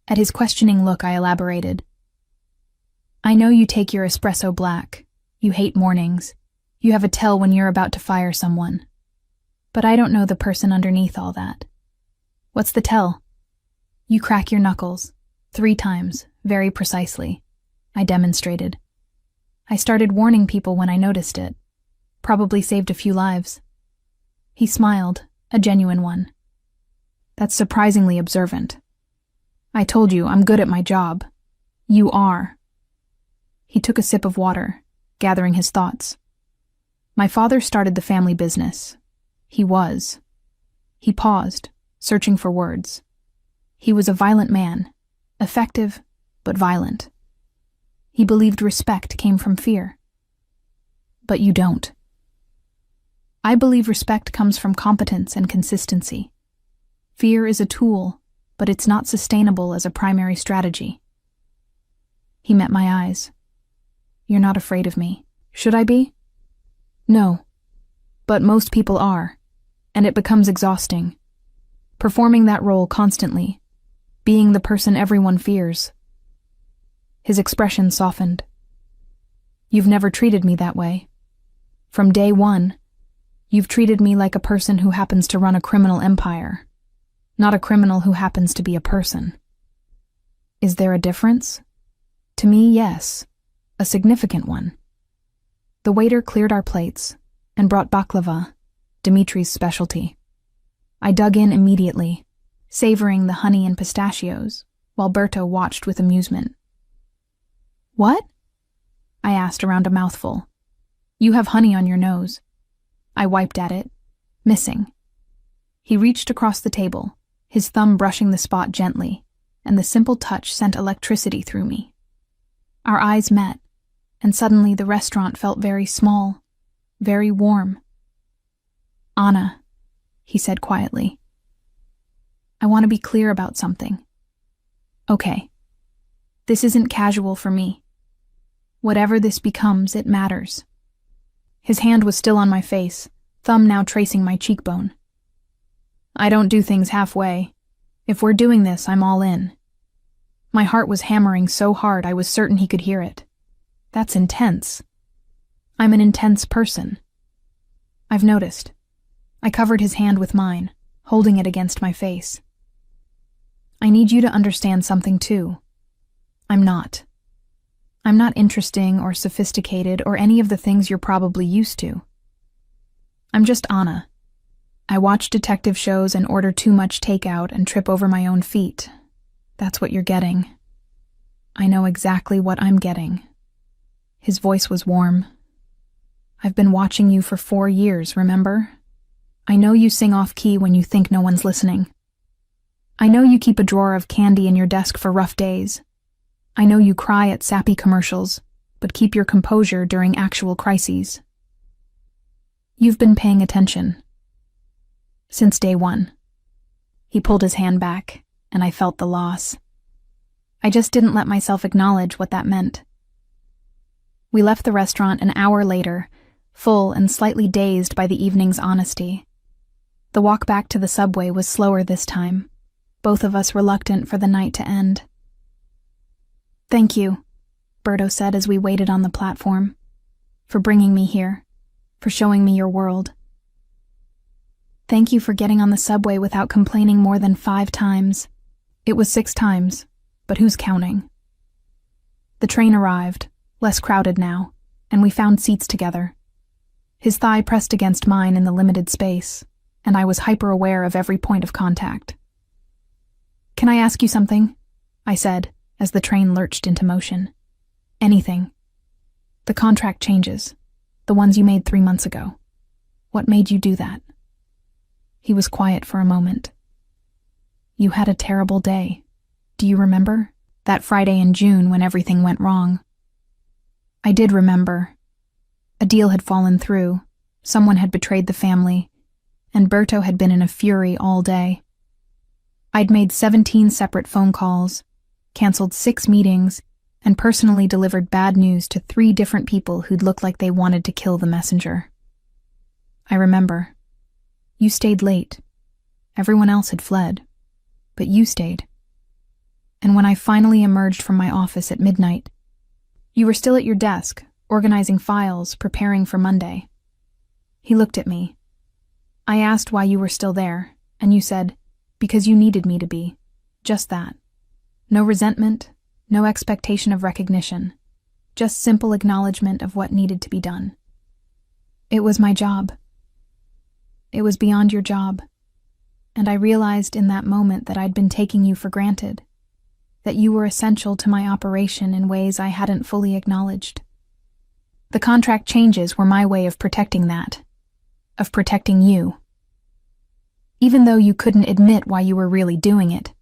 At his questioning look, I elaborated. I know you take your espresso black. You hate mornings. You have a tell when you're about to fire someone. But I don't know the person underneath all that. What's the tell? You crack your knuckles. 3 times, very precisely. I demonstrated. I started warning people when I noticed it. Probably saved a few lives. He smiled, a genuine one. That's surprisingly observant. I told you, I'm good at my job. You are. He took a sip of water, gathering his thoughts. My father started the family business. He was. He paused, searching for words. He was a violent man, effective, but violent. He believed respect came from fear. But you don't. I believe respect comes from competence and consistency. Fear is a tool, but it's not sustainable as a primary strategy. He met my eyes. You're not afraid of me. Should I be? No. But most people are, and it becomes exhausting. Performing that role constantly, being the person everyone fears. His expression softened. You've never treated me that way. From day one, you've treated me like a person who happens to run a criminal empire, not a criminal who happens to be a person. Is there a difference? To me, yes, a significant one. The waiter cleared our plates and brought baklava, Dimitri's specialty. I dug in immediately, savoring the honey and pistachios, while Berto watched with amusement. What? I asked around a mouthful. You have honey on your nose. I wiped at it, missing. He reached across the table, his thumb brushing the spot gently, and the simple touch sent electricity through me. Our eyes met, and suddenly the restaurant felt very small, very warm. Anna, he said quietly. I want to be clear about something. Okay. This isn't casual for me. Whatever this becomes, it matters. His hand was still on my face, thumb now tracing my cheekbone. I don't do things halfway. If we're doing this, I'm all in. My heart was hammering so hard I was certain he could hear it. That's intense. I'm an intense person. I've noticed. I covered his hand with mine, holding it against my face. I need you to understand something too. I'm not. I'm not interesting or sophisticated or any of the things you're probably used to. I'm just Anna. I watch detective shows and order too much takeout and trip over my own feet. That's what you're getting. I know exactly what I'm getting. His voice was warm. I've been watching you for 4 years, remember? I know you sing off-key when you think no one's listening. I know you keep a drawer of candy in your desk for rough days. I know you cry at sappy commercials, but keep your composure during actual crises. You've been paying attention. Since day one. He pulled his hand back, and I felt the loss. I just didn't let myself acknowledge what that meant. We left the restaurant an hour later, full and slightly dazed by the evening's honesty. The walk back to the subway was slower this time, both of us reluctant for the night to end. "Thank you," Berto said as we waited on the platform, "for bringing me here, for showing me your world. Thank you for getting on the subway without complaining more than 5 times. It was 6 times, but who's counting?" The train arrived, less crowded now, and we found seats together. His thigh pressed against mine in the limited space, and I was hyper-aware of every point of contact. "Can I ask you something?" I said, as the train lurched into motion. "Anything. The contract changes, the ones you made 3 months ago. What made you do that?" He was quiet for a moment. "You had a terrible day. Do you remember? That Friday in June when everything went wrong." I did remember. A deal had fallen through, someone had betrayed the family, and Berto had been in a fury all day. I'd made 17 separate phone calls, canceled 6 meetings, and personally delivered bad news to 3 different people who'd looked like they wanted to kill the messenger. I remember. You stayed late. Everyone else had fled, but you stayed. And when I finally emerged from my office at midnight, you were still at your desk, organizing files, preparing for Monday. He looked at me. I asked why you were still there, and you said, "Because you needed me to be." Just that. No resentment, no expectation of recognition, just simple acknowledgement of what needed to be done. It was my job. It was beyond your job, and I realized in that moment that I'd been taking you for granted, that you were essential to my operation in ways I hadn't fully acknowledged. The contract changes were my way of protecting that, of protecting you. Even though you couldn't admit why you were really doing it.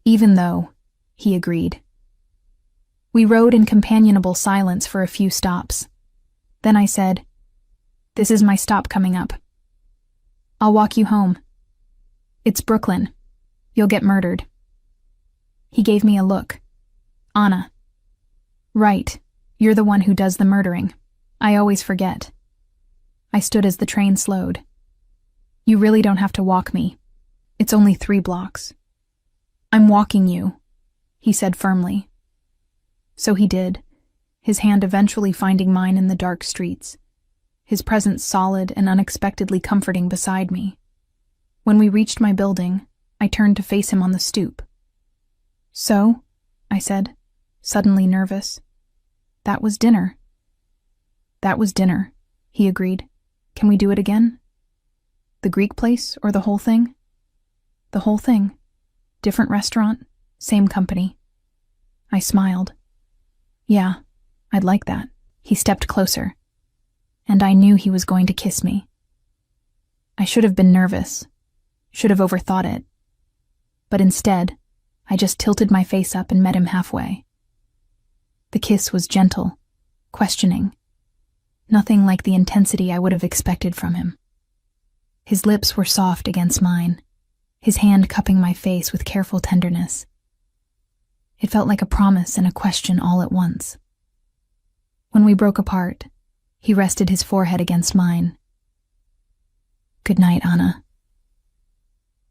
Even though, he agreed. We rode in companionable silence for a few stops. Then I said, "This is my stop coming up. I'll walk you home. It's Brooklyn. You'll get murdered." He gave me a look. "Anna." "Right, you're the one who does the murdering. I always forget." I stood as the train slowed. "You really don't have to walk me. It's only 3 blocks. I'm walking you," he said firmly. So he did, his hand eventually finding mine in the dark streets, his presence solid and unexpectedly comforting beside me. When we reached my building, I turned to face him on the stoop. "So," I said, suddenly nervous. "That was dinner." "That was dinner," he agreed. "Can we do it again? The Greek place or the whole thing?" "The whole thing. Different restaurant, same company." I smiled. "Yeah, I'd like that." He stepped closer, and I knew he was going to kiss me. I should have been nervous, should have overthought it. But instead, I just tilted my face up and met him halfway. The kiss was gentle, questioning. Nothing like the intensity I would have expected from him. His lips were soft against mine, his hand cupping my face with careful tenderness. It felt like a promise and a question all at once. When we broke apart, he rested his forehead against mine. "Good night, Anna."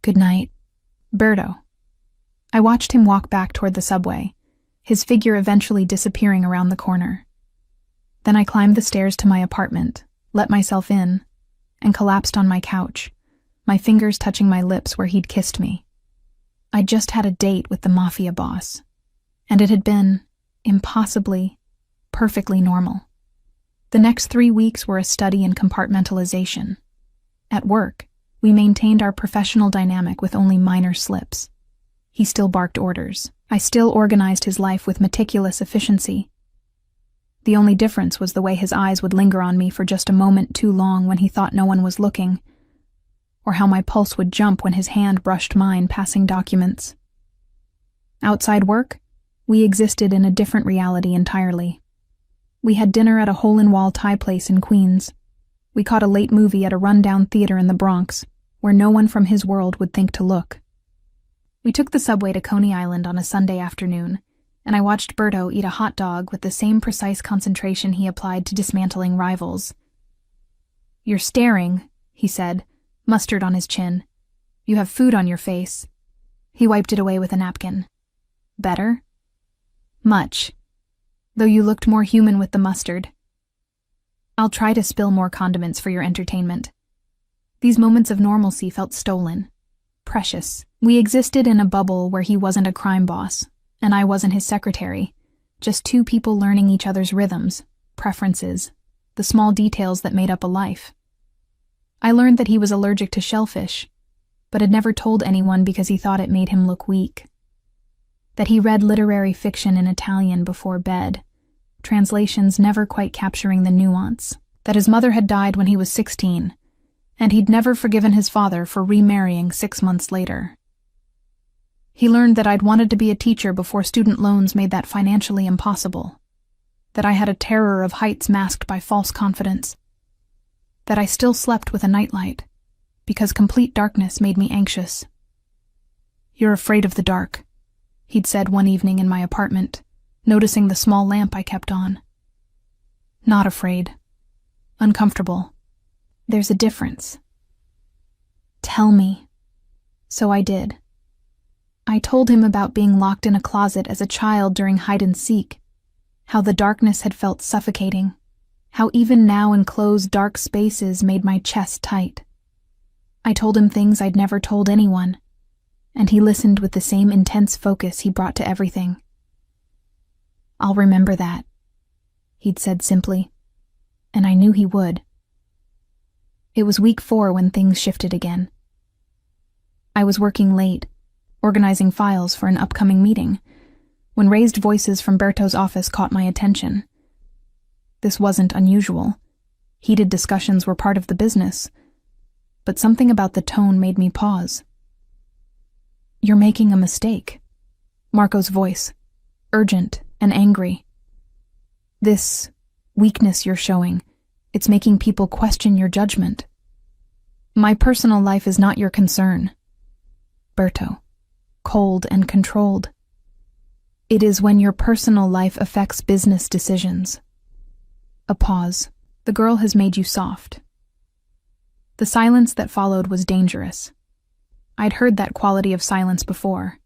"Good night, Berto." I watched him walk back toward the subway, his figure eventually disappearing around the corner. Then I climbed the stairs to my apartment, let myself in, and collapsed on my couch, my fingers touching my lips where he'd kissed me. I'd just had a date with the Mafia boss, and it had been, impossibly, perfectly normal. The next 3 weeks were a study in compartmentalization. At work, we maintained our professional dynamic with only minor slips. He still barked orders. I still organized his life with meticulous efficiency. The only difference was the way his eyes would linger on me for just a moment too long when he thought no one was looking, or how my pulse would jump when his hand brushed mine passing documents. Outside work, we existed in a different reality entirely. We had dinner at a hole-in-wall Thai place in Queens. We caught a late movie at a rundown theater in the Bronx, where no one from his world would think to look. We took the subway to Coney Island on a Sunday afternoon, and I watched Berto eat a hot dog with the same precise concentration he applied to dismantling rivals. "You're staring," he said, mustard on his chin. "You have food on your face." He wiped it away with a napkin. "Better?" "Much. Though you looked more human with the mustard." "I'll try to spill more condiments for your entertainment." These moments of normalcy felt stolen. Precious. We existed in a bubble where he wasn't a crime boss, and I wasn't his secretary. Just two people learning each other's rhythms, preferences, the small details that made up a life. I learned that he was allergic to shellfish, but had never told anyone because he thought it made him look weak. That he read literary fiction in Italian before bed, translations never quite capturing the nuance. That his mother had died when he was 16, and he'd never forgiven his father for remarrying 6 months later. He learned that I'd wanted to be a teacher before student loans made that financially impossible. That I had a terror of heights masked by false confidence. That I still slept with a nightlight, because complete darkness made me anxious. "You're afraid of the dark," he'd said one evening in my apartment, noticing the small lamp I kept on. "Not afraid. Uncomfortable. There's a difference." "Tell me." So I did. I told him about being locked in a closet as a child during hide and seek, how the darkness had felt suffocating, how even now enclosed dark spaces made my chest tight. I told him things I'd never told anyone, and he listened with the same intense focus he brought to everything. "I'll remember that," he'd said simply, and I knew he would. It was week 4 when things shifted again. I was working late, organizing files for an upcoming meeting, when raised voices from Berto's office caught my attention. This wasn't unusual. Heated discussions were part of the business, but something about the tone made me pause. "You're making a mistake." Marco's voice, urgent and angry. "This weakness you're showing, it's making people question your judgment. My personal life is not your concern." Berto, cold and controlled. "It is when your personal life affects business decisions." A pause. "The girl has made you soft." The silence that followed was dangerous. I'd heard that quality of silence before,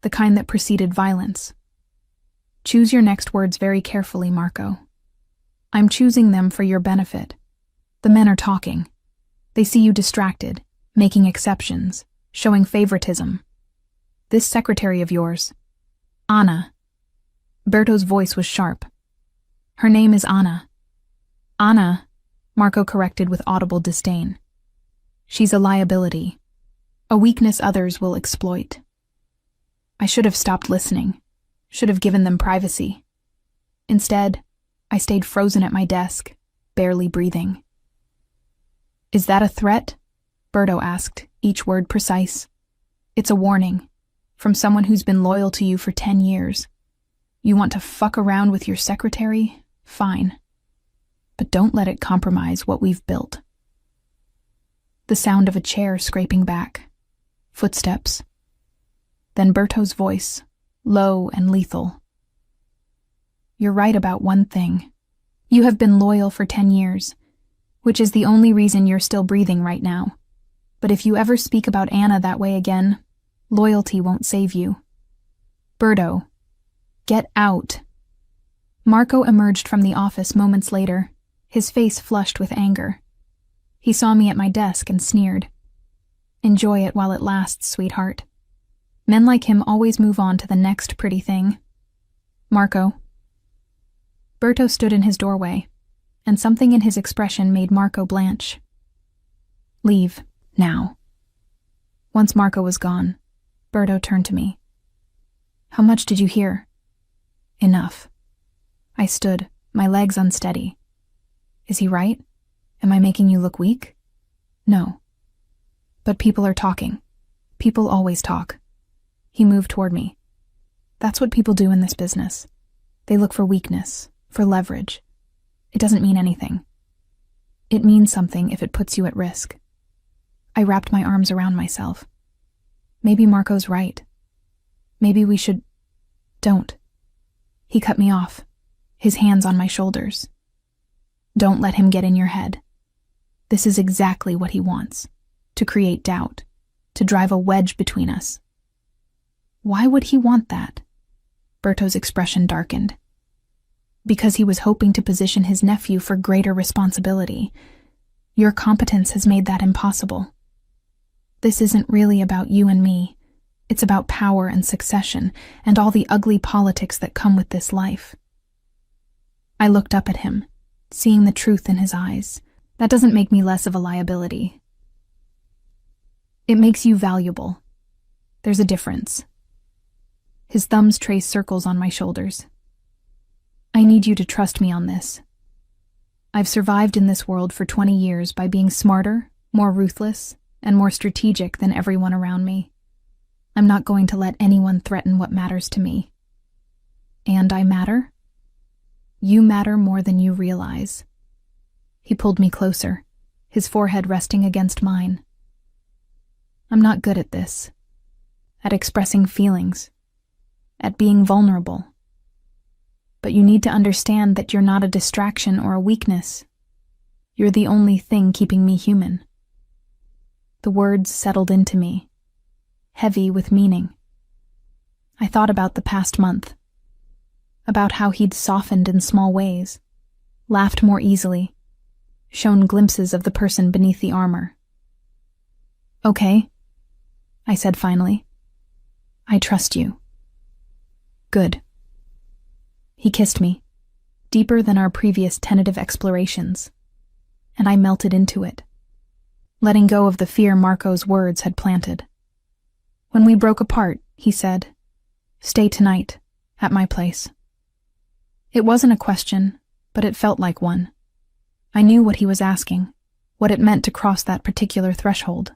the kind that preceded violence. "Choose your next words very carefully, Marco. I'm choosing them for your benefit. The men are talking. They see you distracted, making exceptions, showing favoritism. This secretary of yours, Anna." Berto's voice was sharp. "Her name is Anna." "Anna," Marco corrected with audible disdain. "She's a liability, a weakness others will exploit." I should have stopped listening, should have given them privacy. Instead, I stayed frozen at my desk, barely breathing. "Is that a threat?" Berto asked, each word precise. "It's a warning, from someone who's been loyal to you for 10 years. You want to fuck around with your secretary? Fine. But don't let it compromise what we've built." The sound of a chair scraping back. Footsteps. Then Berto's voice, low and lethal. "You're right about one thing. You have been loyal for 10 years, which is the only reason you're still breathing right now. But if you ever speak about Anna that way again, loyalty won't save you. Berto, get out." Marco emerged from the office moments later, his face flushed with anger. He saw me at my desk and sneered. "Enjoy it while it lasts, sweetheart. Men like him always move on to the next pretty thing." "Marco." Berto stood in his doorway, and something in his expression made Marco blanch. "Leave, now." Once Marco was gone, Berto turned to me. "How much did you hear?" "Enough." I stood, my legs unsteady. "Is he right? Am I making you look weak?" "No." But people are talking. People always talk. He moved toward me. That's what people do in this business. They look for weakness, for leverage. It doesn't mean anything. It means something if it puts you at risk. I wrapped my arms around myself. Maybe Marco's right. Maybe we should... Don't. He cut me off, his hands on my shoulders. Don't let him get in your head. This is exactly what he wants. To create doubt. To drive a wedge between us. Why would he want that? Berto's expression darkened. Because he was hoping to position his nephew for greater responsibility. Your competence has made that impossible. This isn't really about you and me. It's about power and succession, and all the ugly politics that come with this life. I looked up at him, seeing the truth in his eyes. That doesn't make me less of a liability. It makes you valuable. There's a difference. His thumbs traced circles on my shoulders. I need you to trust me on this. I've survived in this world for 20 years by being smarter, more ruthless, and more strategic than everyone around me. I'm not going to let anyone threaten what matters to me. And I matter? You matter more than you realize. He pulled me closer, his forehead resting against mine. I'm not good at this. At expressing feelings. At being vulnerable. But you need to understand that you're not a distraction or a weakness. You're the only thing keeping me human. The words settled into me, heavy with meaning. I thought about the past month, about how he'd softened in small ways, laughed more easily, shown glimpses of the person beneath the armor. Okay, I said finally. I trust you. Good. He kissed me, deeper than our previous tentative explorations, and I melted into it, letting go of the fear Marco's words had planted. When we broke apart, he said, "Stay tonight, at my place." It wasn't a question, but it felt like one. I knew what he was asking, what it meant to cross that particular threshold.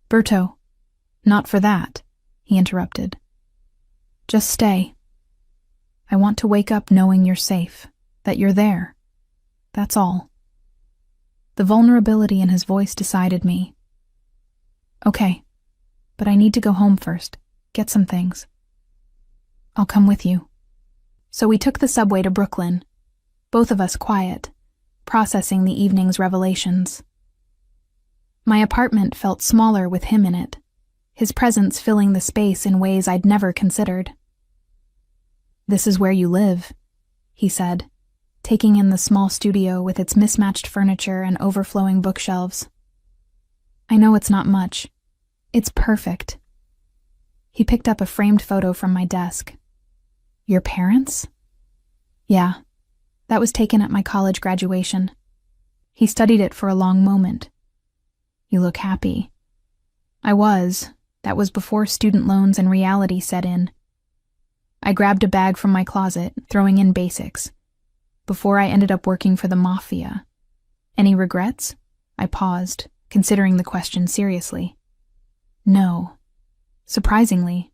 "Berto, not for that," he interrupted. "Just stay. I want to wake up knowing you're safe, that you're there. That's all." The vulnerability in his voice decided me. "Okay, but I need to go home first, get some things." "I'll come with you." So we took the subway to Brooklyn, both of us quiet, processing the evening's revelations. My apartment felt smaller with him in it, his presence filling the space in ways I'd never considered. "This is where you live," he said, taking in the small studio with its mismatched furniture and overflowing bookshelves. "I know it's not much. It's perfect." He picked up a framed photo from my desk. "Your parents?" "Yeah, that was taken at my college graduation." He studied it for a long moment. "You look happy." I was. That was before student loans and reality set in. I grabbed a bag from my closet, throwing in basics. Before I ended up working for the Mafia. "Any regrets?" I paused, considering the question seriously. "No. Surprisingly,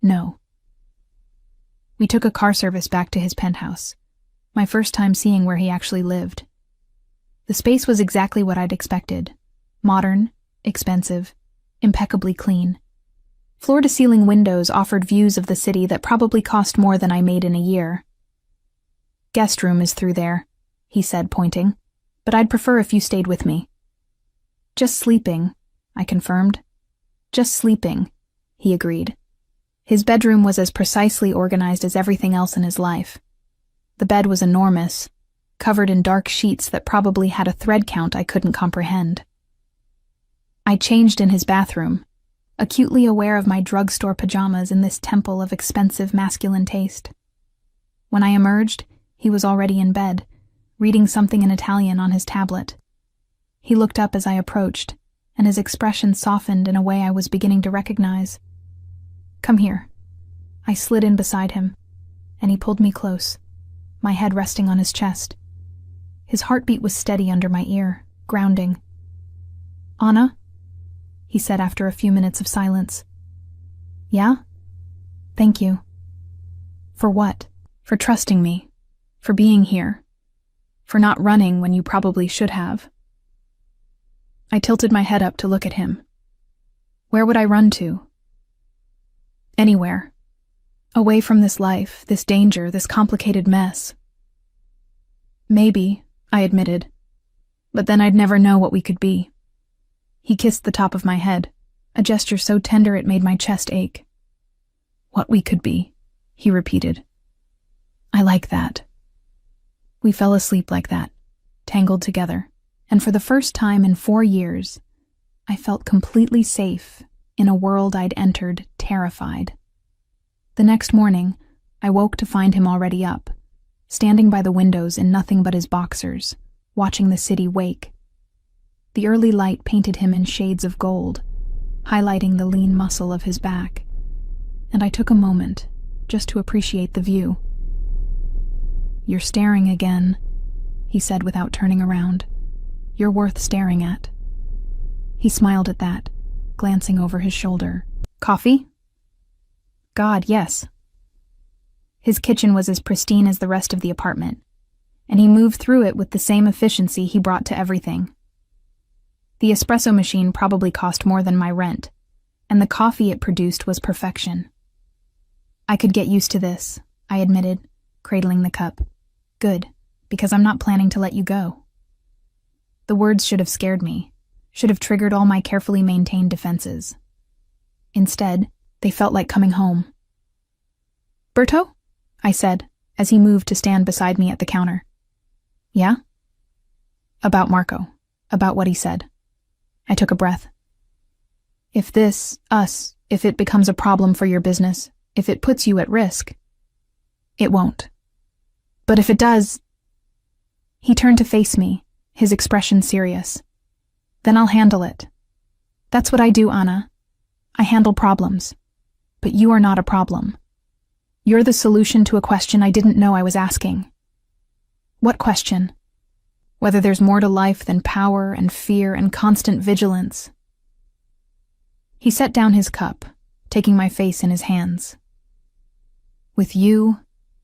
no." We took a car service back to his penthouse, my first time seeing where he actually lived. The space was exactly what I'd expected. Modern, expensive, impeccably clean. Floor-to-ceiling windows offered views of the city that probably cost more than I made in a year. "Guest room is through there," he said, pointing, "but I'd prefer if you stayed with me." "Just sleeping," I confirmed. "Just sleeping," he agreed. His bedroom was as precisely organized as everything else in his life. The bed was enormous, covered in dark sheets that probably had a thread count I couldn't comprehend. I changed in his bathroom, acutely aware of my drugstore pajamas in this temple of expensive masculine taste. When I emerged, he was already in bed, reading something in Italian on his tablet. He looked up as I approached, and his expression softened in a way I was beginning to recognize. "Come here." I slid in beside him, and he pulled me close, my head resting on his chest. His heartbeat was steady under my ear, grounding. "Anna?" he said after a few minutes of silence. Yeah? Thank you. For what? For trusting me. For being here. For not running when you probably should have. I tilted my head up to look at him. Where would I run to? Anywhere. Away from this life, this danger, this complicated mess. Maybe, I admitted. But then I'd never know what we could be. He kissed the top of my head, a gesture so tender it made my chest ache. What we could be, he repeated. I like that. We fell asleep like that, tangled together, and for the first time in 4 years, I felt completely safe in a world I'd entered terrified. The next morning, I woke to find him already up, standing by the windows in nothing but his boxers, watching the city wake. The early light painted him in shades of gold, highlighting the lean muscle of his back, and I took a moment just to appreciate the view. You're staring again, he said without turning around. You're worth staring at. He smiled at that, glancing over his shoulder. Coffee? God, yes. His kitchen was as pristine as the rest of the apartment, and he moved through it with the same efficiency he brought to everything. The espresso machine probably cost more than my rent, and the coffee it produced was perfection. I could get used to this, I admitted, cradling the cup. Good, because I'm not planning to let you go. The words should have scared me, should have triggered all my carefully maintained defenses. Instead, they felt like coming home. Berto? I said, as he moved to stand beside me at the counter. Yeah? About Marco, about what he said. I took a breath. If it becomes a problem for your business, if it puts you at risk, it won't. But if it does... He turned to face me, his expression serious. Then I'll handle it. That's what I do, Anna. I handle problems. But you are not a problem. You're the solution to a question I didn't know I was asking. What question? Whether there's more to life than power and fear and constant vigilance. He set down his cup, taking my face in his hands. With you,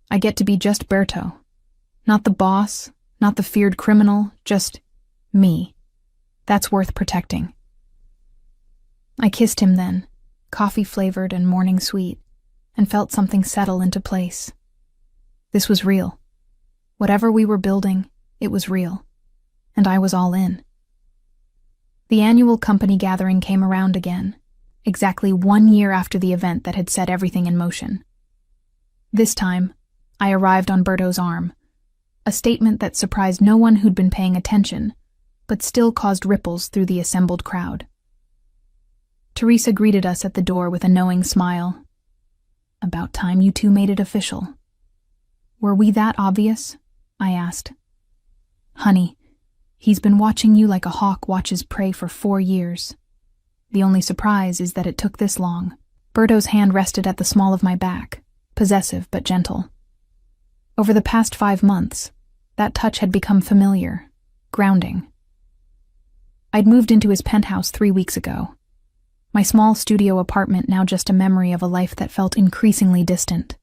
I get to be just Berto. Not the boss, not the feared criminal, just me. That's worth protecting. I kissed him then, coffee-flavored and morning sweet, and felt something settle into place. This was real. Whatever we were building, it was real. And I was all in. The annual company gathering came around again, exactly 1 year after the event that had set everything in motion. This time, I arrived on Berto's arm, a statement that surprised no one who'd been paying attention, but still caused ripples through the assembled crowd. Teresa greeted us at the door with a knowing smile. About time you two made it official. Were we that obvious? I asked. Honey, he's been watching you like a hawk watches prey for 4 years. The only surprise is that it took this long. Berto's hand rested at the small of my back, possessive but gentle. Over the past 5 months, that touch had become familiar, grounding. I'd moved into his penthouse 3 weeks ago. My small studio apartment now just a memory of a life that felt increasingly distant.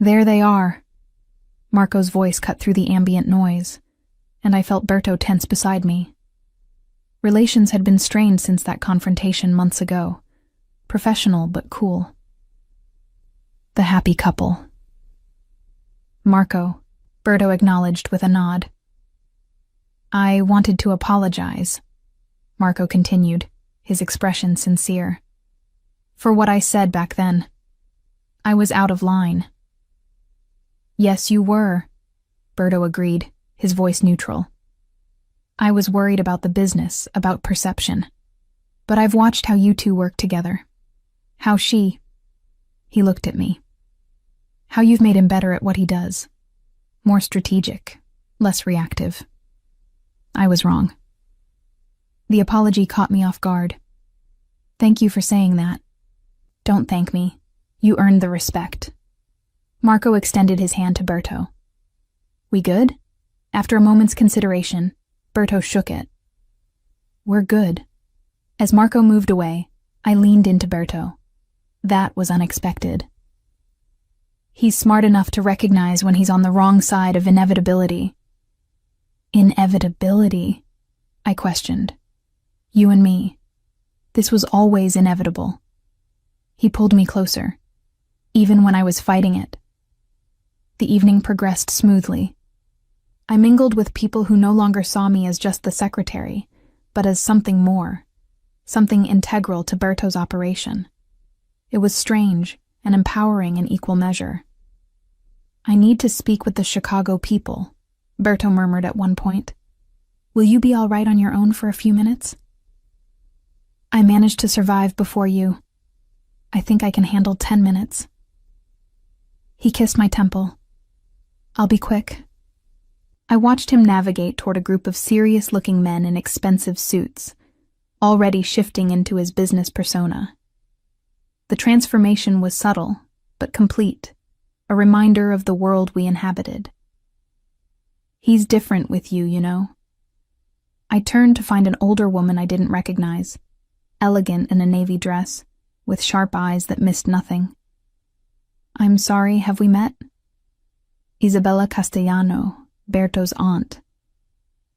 There they are. Marco's voice cut through the ambient noise, and I felt Berto tense beside me. Relations had been strained since that confrontation months ago, professional but cool. The happy couple. Marco, Berto acknowledged with a nod. I wanted to apologize, Marco continued, his expression sincere, for what I said back then. I was out of line. Yes, you were, Berto agreed, his voice neutral. I was worried about the business, about perception. But I've watched how you two work together. How he looked at me. How you've made him better at what he does. More strategic, less reactive. I was wrong. The apology caught me off guard. Thank you for saying that. Don't thank me. You earned the respect. Marco extended his hand to Berto. We good? After a moment's consideration, Berto shook it. We're good. As Marco moved away, I leaned into Berto. That was unexpected. He's smart enough to recognize when he's on the wrong side of inevitability. Inevitability? I questioned. You and me. This was always inevitable. He pulled me closer, even when I was fighting it. The evening progressed smoothly. I mingled with people who no longer saw me as just the secretary, but as something more, something integral to Berto's operation. It was strange and empowering in equal measure. I need to speak with the Chicago people, Berto murmured at one point. Will you be all right on your own for a few minutes? I managed to survive before you. I think I can handle 10 minutes. He kissed my temple. I'll be quick. I watched him navigate toward a group of serious-looking men in expensive suits, already shifting into his business persona. The transformation was subtle, but complete, a reminder of the world we inhabited. He's different with you, you know. I turned to find an older woman I didn't recognize, elegant in a navy dress, with sharp eyes that missed nothing. I'm sorry, have we met? Isabella Castellano, Berto's aunt.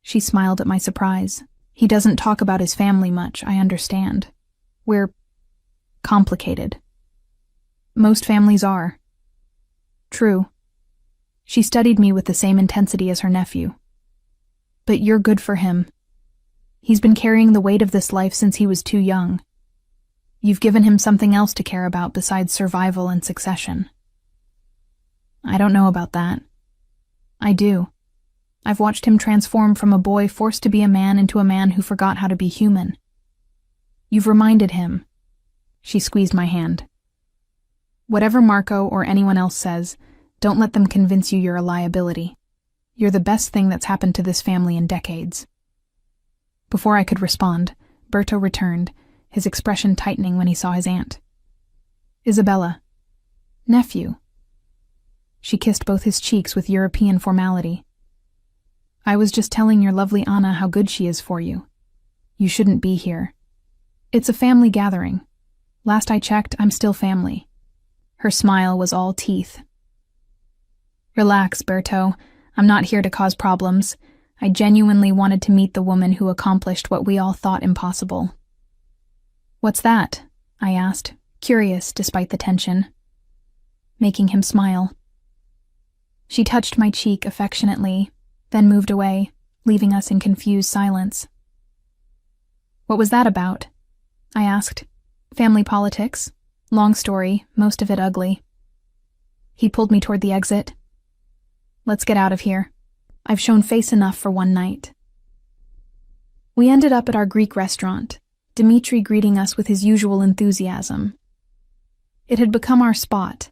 She smiled at my surprise. He doesn't talk about his family much, I understand. We're complicated. Most families are. True. She studied me with the same intensity as her nephew. But you're good for him. He's been carrying the weight of this life since he was too young. You've given him something else to care about besides survival and succession. I don't know about that. I do. I've watched him transform from a boy forced to be a man into a man who forgot how to be human. You've reminded him. She squeezed my hand. Whatever Marco or anyone else says, don't let them convince you you're a liability. You're the best thing that's happened to this family in decades. Before I could respond, Berto returned, his expression tightening when he saw his aunt. Isabella. Nephew. She kissed both his cheeks with European formality. I was just telling your lovely Anna how good she is for you. You shouldn't be here. It's a family gathering. Last I checked, I'm still family. Her smile was all teeth. Relax, Berto. I'm not here to cause problems. I genuinely wanted to meet the woman who accomplished what we all thought impossible. What's that? I asked, curious despite the tension. Making him smile. She touched my cheek affectionately, then moved away, leaving us in confused silence. What was that about? I asked. Family politics. Long story, most of it ugly. He pulled me toward the exit. Let's get out of here. I've shown face enough for one night. We ended up at our Greek restaurant, Dimitri greeting us with his usual enthusiasm. It had become our spot,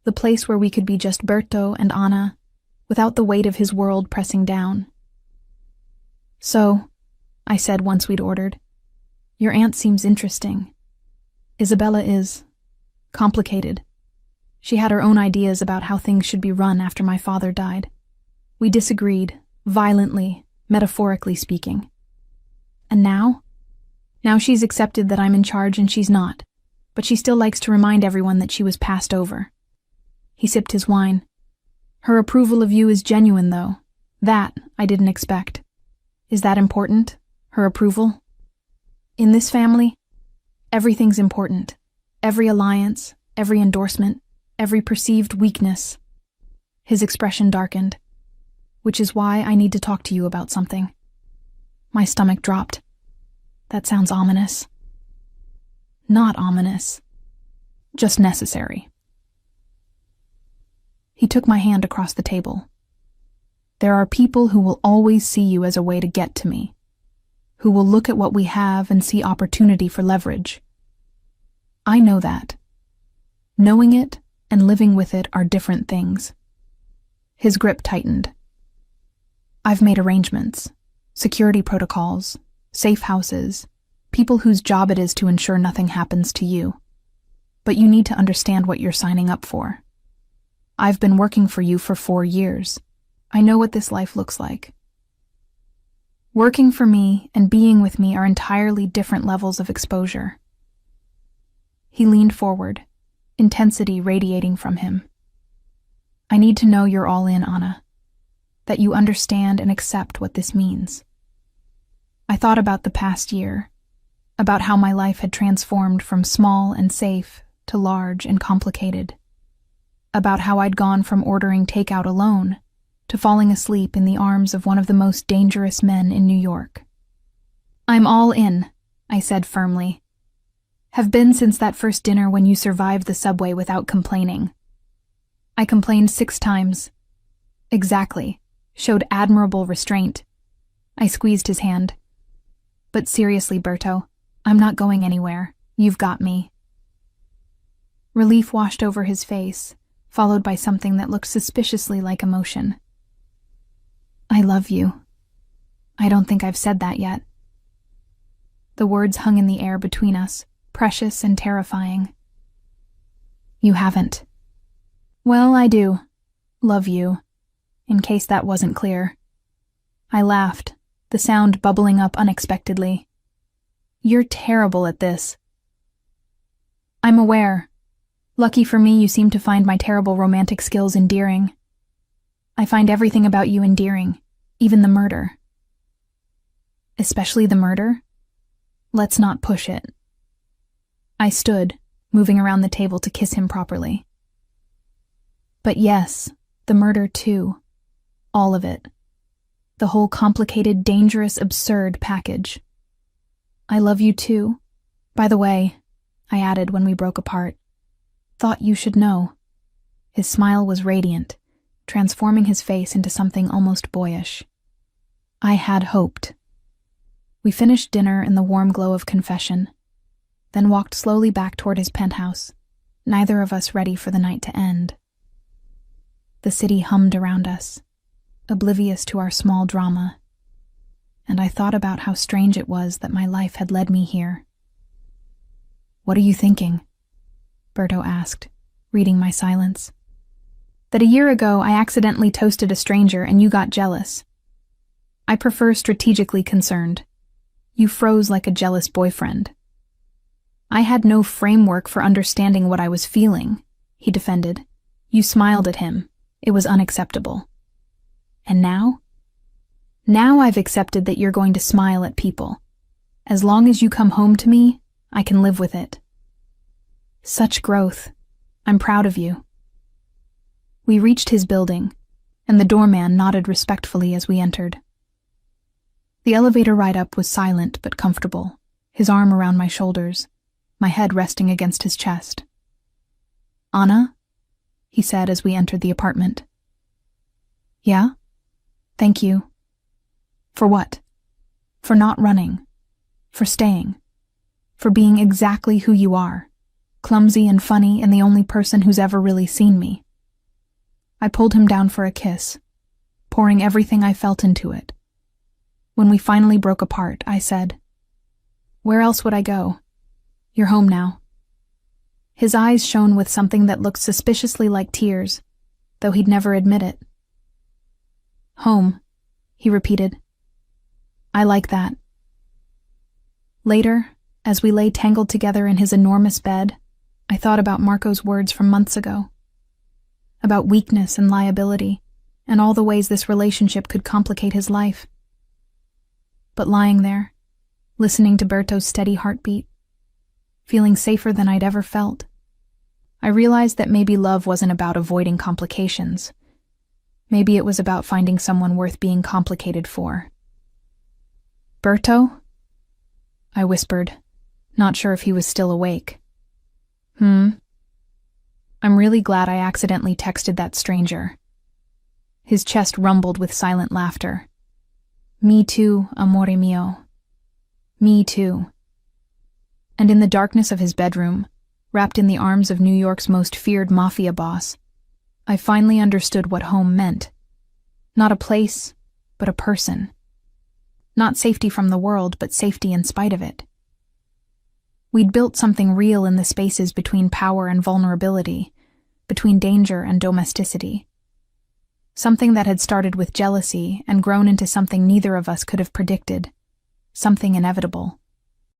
the place where we could be just Berto and Anna, without the weight of his world pressing down. So, I said once we'd ordered, your aunt seems interesting. Isabella is complicated. She had her own ideas about how things should be run after my father died. We disagreed, violently, metaphorically speaking. And now? Now she's accepted that I'm in charge and she's not, but she still likes to remind everyone that she was passed over. He sipped his wine. Her approval of you is genuine, though. That I didn't expect. Is that important? Her approval? In this family, everything's important. Every alliance, every endorsement, every perceived weakness. His expression darkened. Which is why I need to talk to you about something. My stomach dropped. That sounds ominous. Not ominous. Just necessary. He took my hand across the table. There are people who will always see you as a way to get to me, who will look at what we have and see opportunity for leverage. I know that. Knowing it and living with it are different things. His grip tightened. I've made arrangements, security protocols, safe houses, people whose job it is to ensure nothing happens to you. But you need to understand what you're signing up for. I've been working for you for 4 years. I know what this life looks like. Working for me and being with me are entirely different levels of exposure. He leaned forward, intensity radiating from him. I need to know you're all in, Anna, that you understand and accept what this means. I thought about the past year, about how my life had transformed from small and safe to large and complicated, about how I'd gone from ordering takeout alone to falling asleep in the arms of one of the most dangerous men in New York. I'm all in, I said firmly. Have been since that first dinner when you survived the subway without complaining. I complained 6 times. Exactly. Showed admirable restraint. I squeezed his hand. But seriously, Berto, I'm not going anywhere. You've got me. Relief washed over his face, followed by something that looked suspiciously like emotion. I love you. I don't think I've said that yet. The words hung in the air between us, precious and terrifying. You haven't. Well, I do. Love you. In case that wasn't clear. I laughed, the sound bubbling up unexpectedly. You're terrible at this. I'm aware. Lucky for me, you seem to find my terrible romantic skills endearing. I find everything about you endearing, even the murder. Especially the murder? Let's not push it. I stood, moving around the table to kiss him properly. But yes, the murder too. All of it. The whole complicated, dangerous, absurd package. I love you too. By the way, I added when we broke apart. Thought you should know. His smile was radiant, transforming his face into something almost boyish. I had hoped. We finished dinner in the warm glow of confession, then walked slowly back toward his penthouse, neither of us ready for the night to end. The city hummed around us, oblivious to our small drama, and I thought about how strange it was that my life had led me here. What are you thinking? Berto asked, reading my silence. That a year ago I accidentally toasted a stranger and you got jealous. I prefer strategically concerned. You froze like a jealous boyfriend. I had no framework for understanding what I was feeling, he defended. You smiled at him. It was unacceptable. And now? Now I've accepted that you're going to smile at people. As long as you come home to me, I can live with it. Such growth. I'm proud of you. We reached his building, and the doorman nodded respectfully as we entered. The elevator ride up was silent but comfortable, his arm around my shoulders, my head resting against his chest. Anna? He said as we entered the apartment. Yeah? Thank you. For what? For not running. For staying. For being exactly who you are. Clumsy and funny and the only person who's ever really seen me. I pulled him down for a kiss, pouring everything I felt into it. When we finally broke apart, I said, Where else would I go? You're home now. His eyes shone with something that looked suspiciously like tears, though he'd never admit it. Home, he repeated. I like that. Later, as we lay tangled together in his enormous bed, I thought about Marco's words from months ago. About weakness and liability, and all the ways this relationship could complicate his life. But lying there, listening to Berto's steady heartbeat, feeling safer than I'd ever felt, I realized that maybe love wasn't about avoiding complications. Maybe it was about finding someone worth being complicated for. Berto? I whispered, not sure if he was still awake. I'm really glad I accidentally texted that stranger. His chest rumbled with silent laughter. Me too, amore mio. Me too. And in the darkness of his bedroom, wrapped in the arms of New York's most feared Mafia boss, I finally understood what home meant. Not a place, but a person. Not safety from the world, but safety in spite of it. We'd built something real in the spaces between power and vulnerability, between danger and domesticity. Something that had started with jealousy and grown into something neither of us could have predicted. Something inevitable.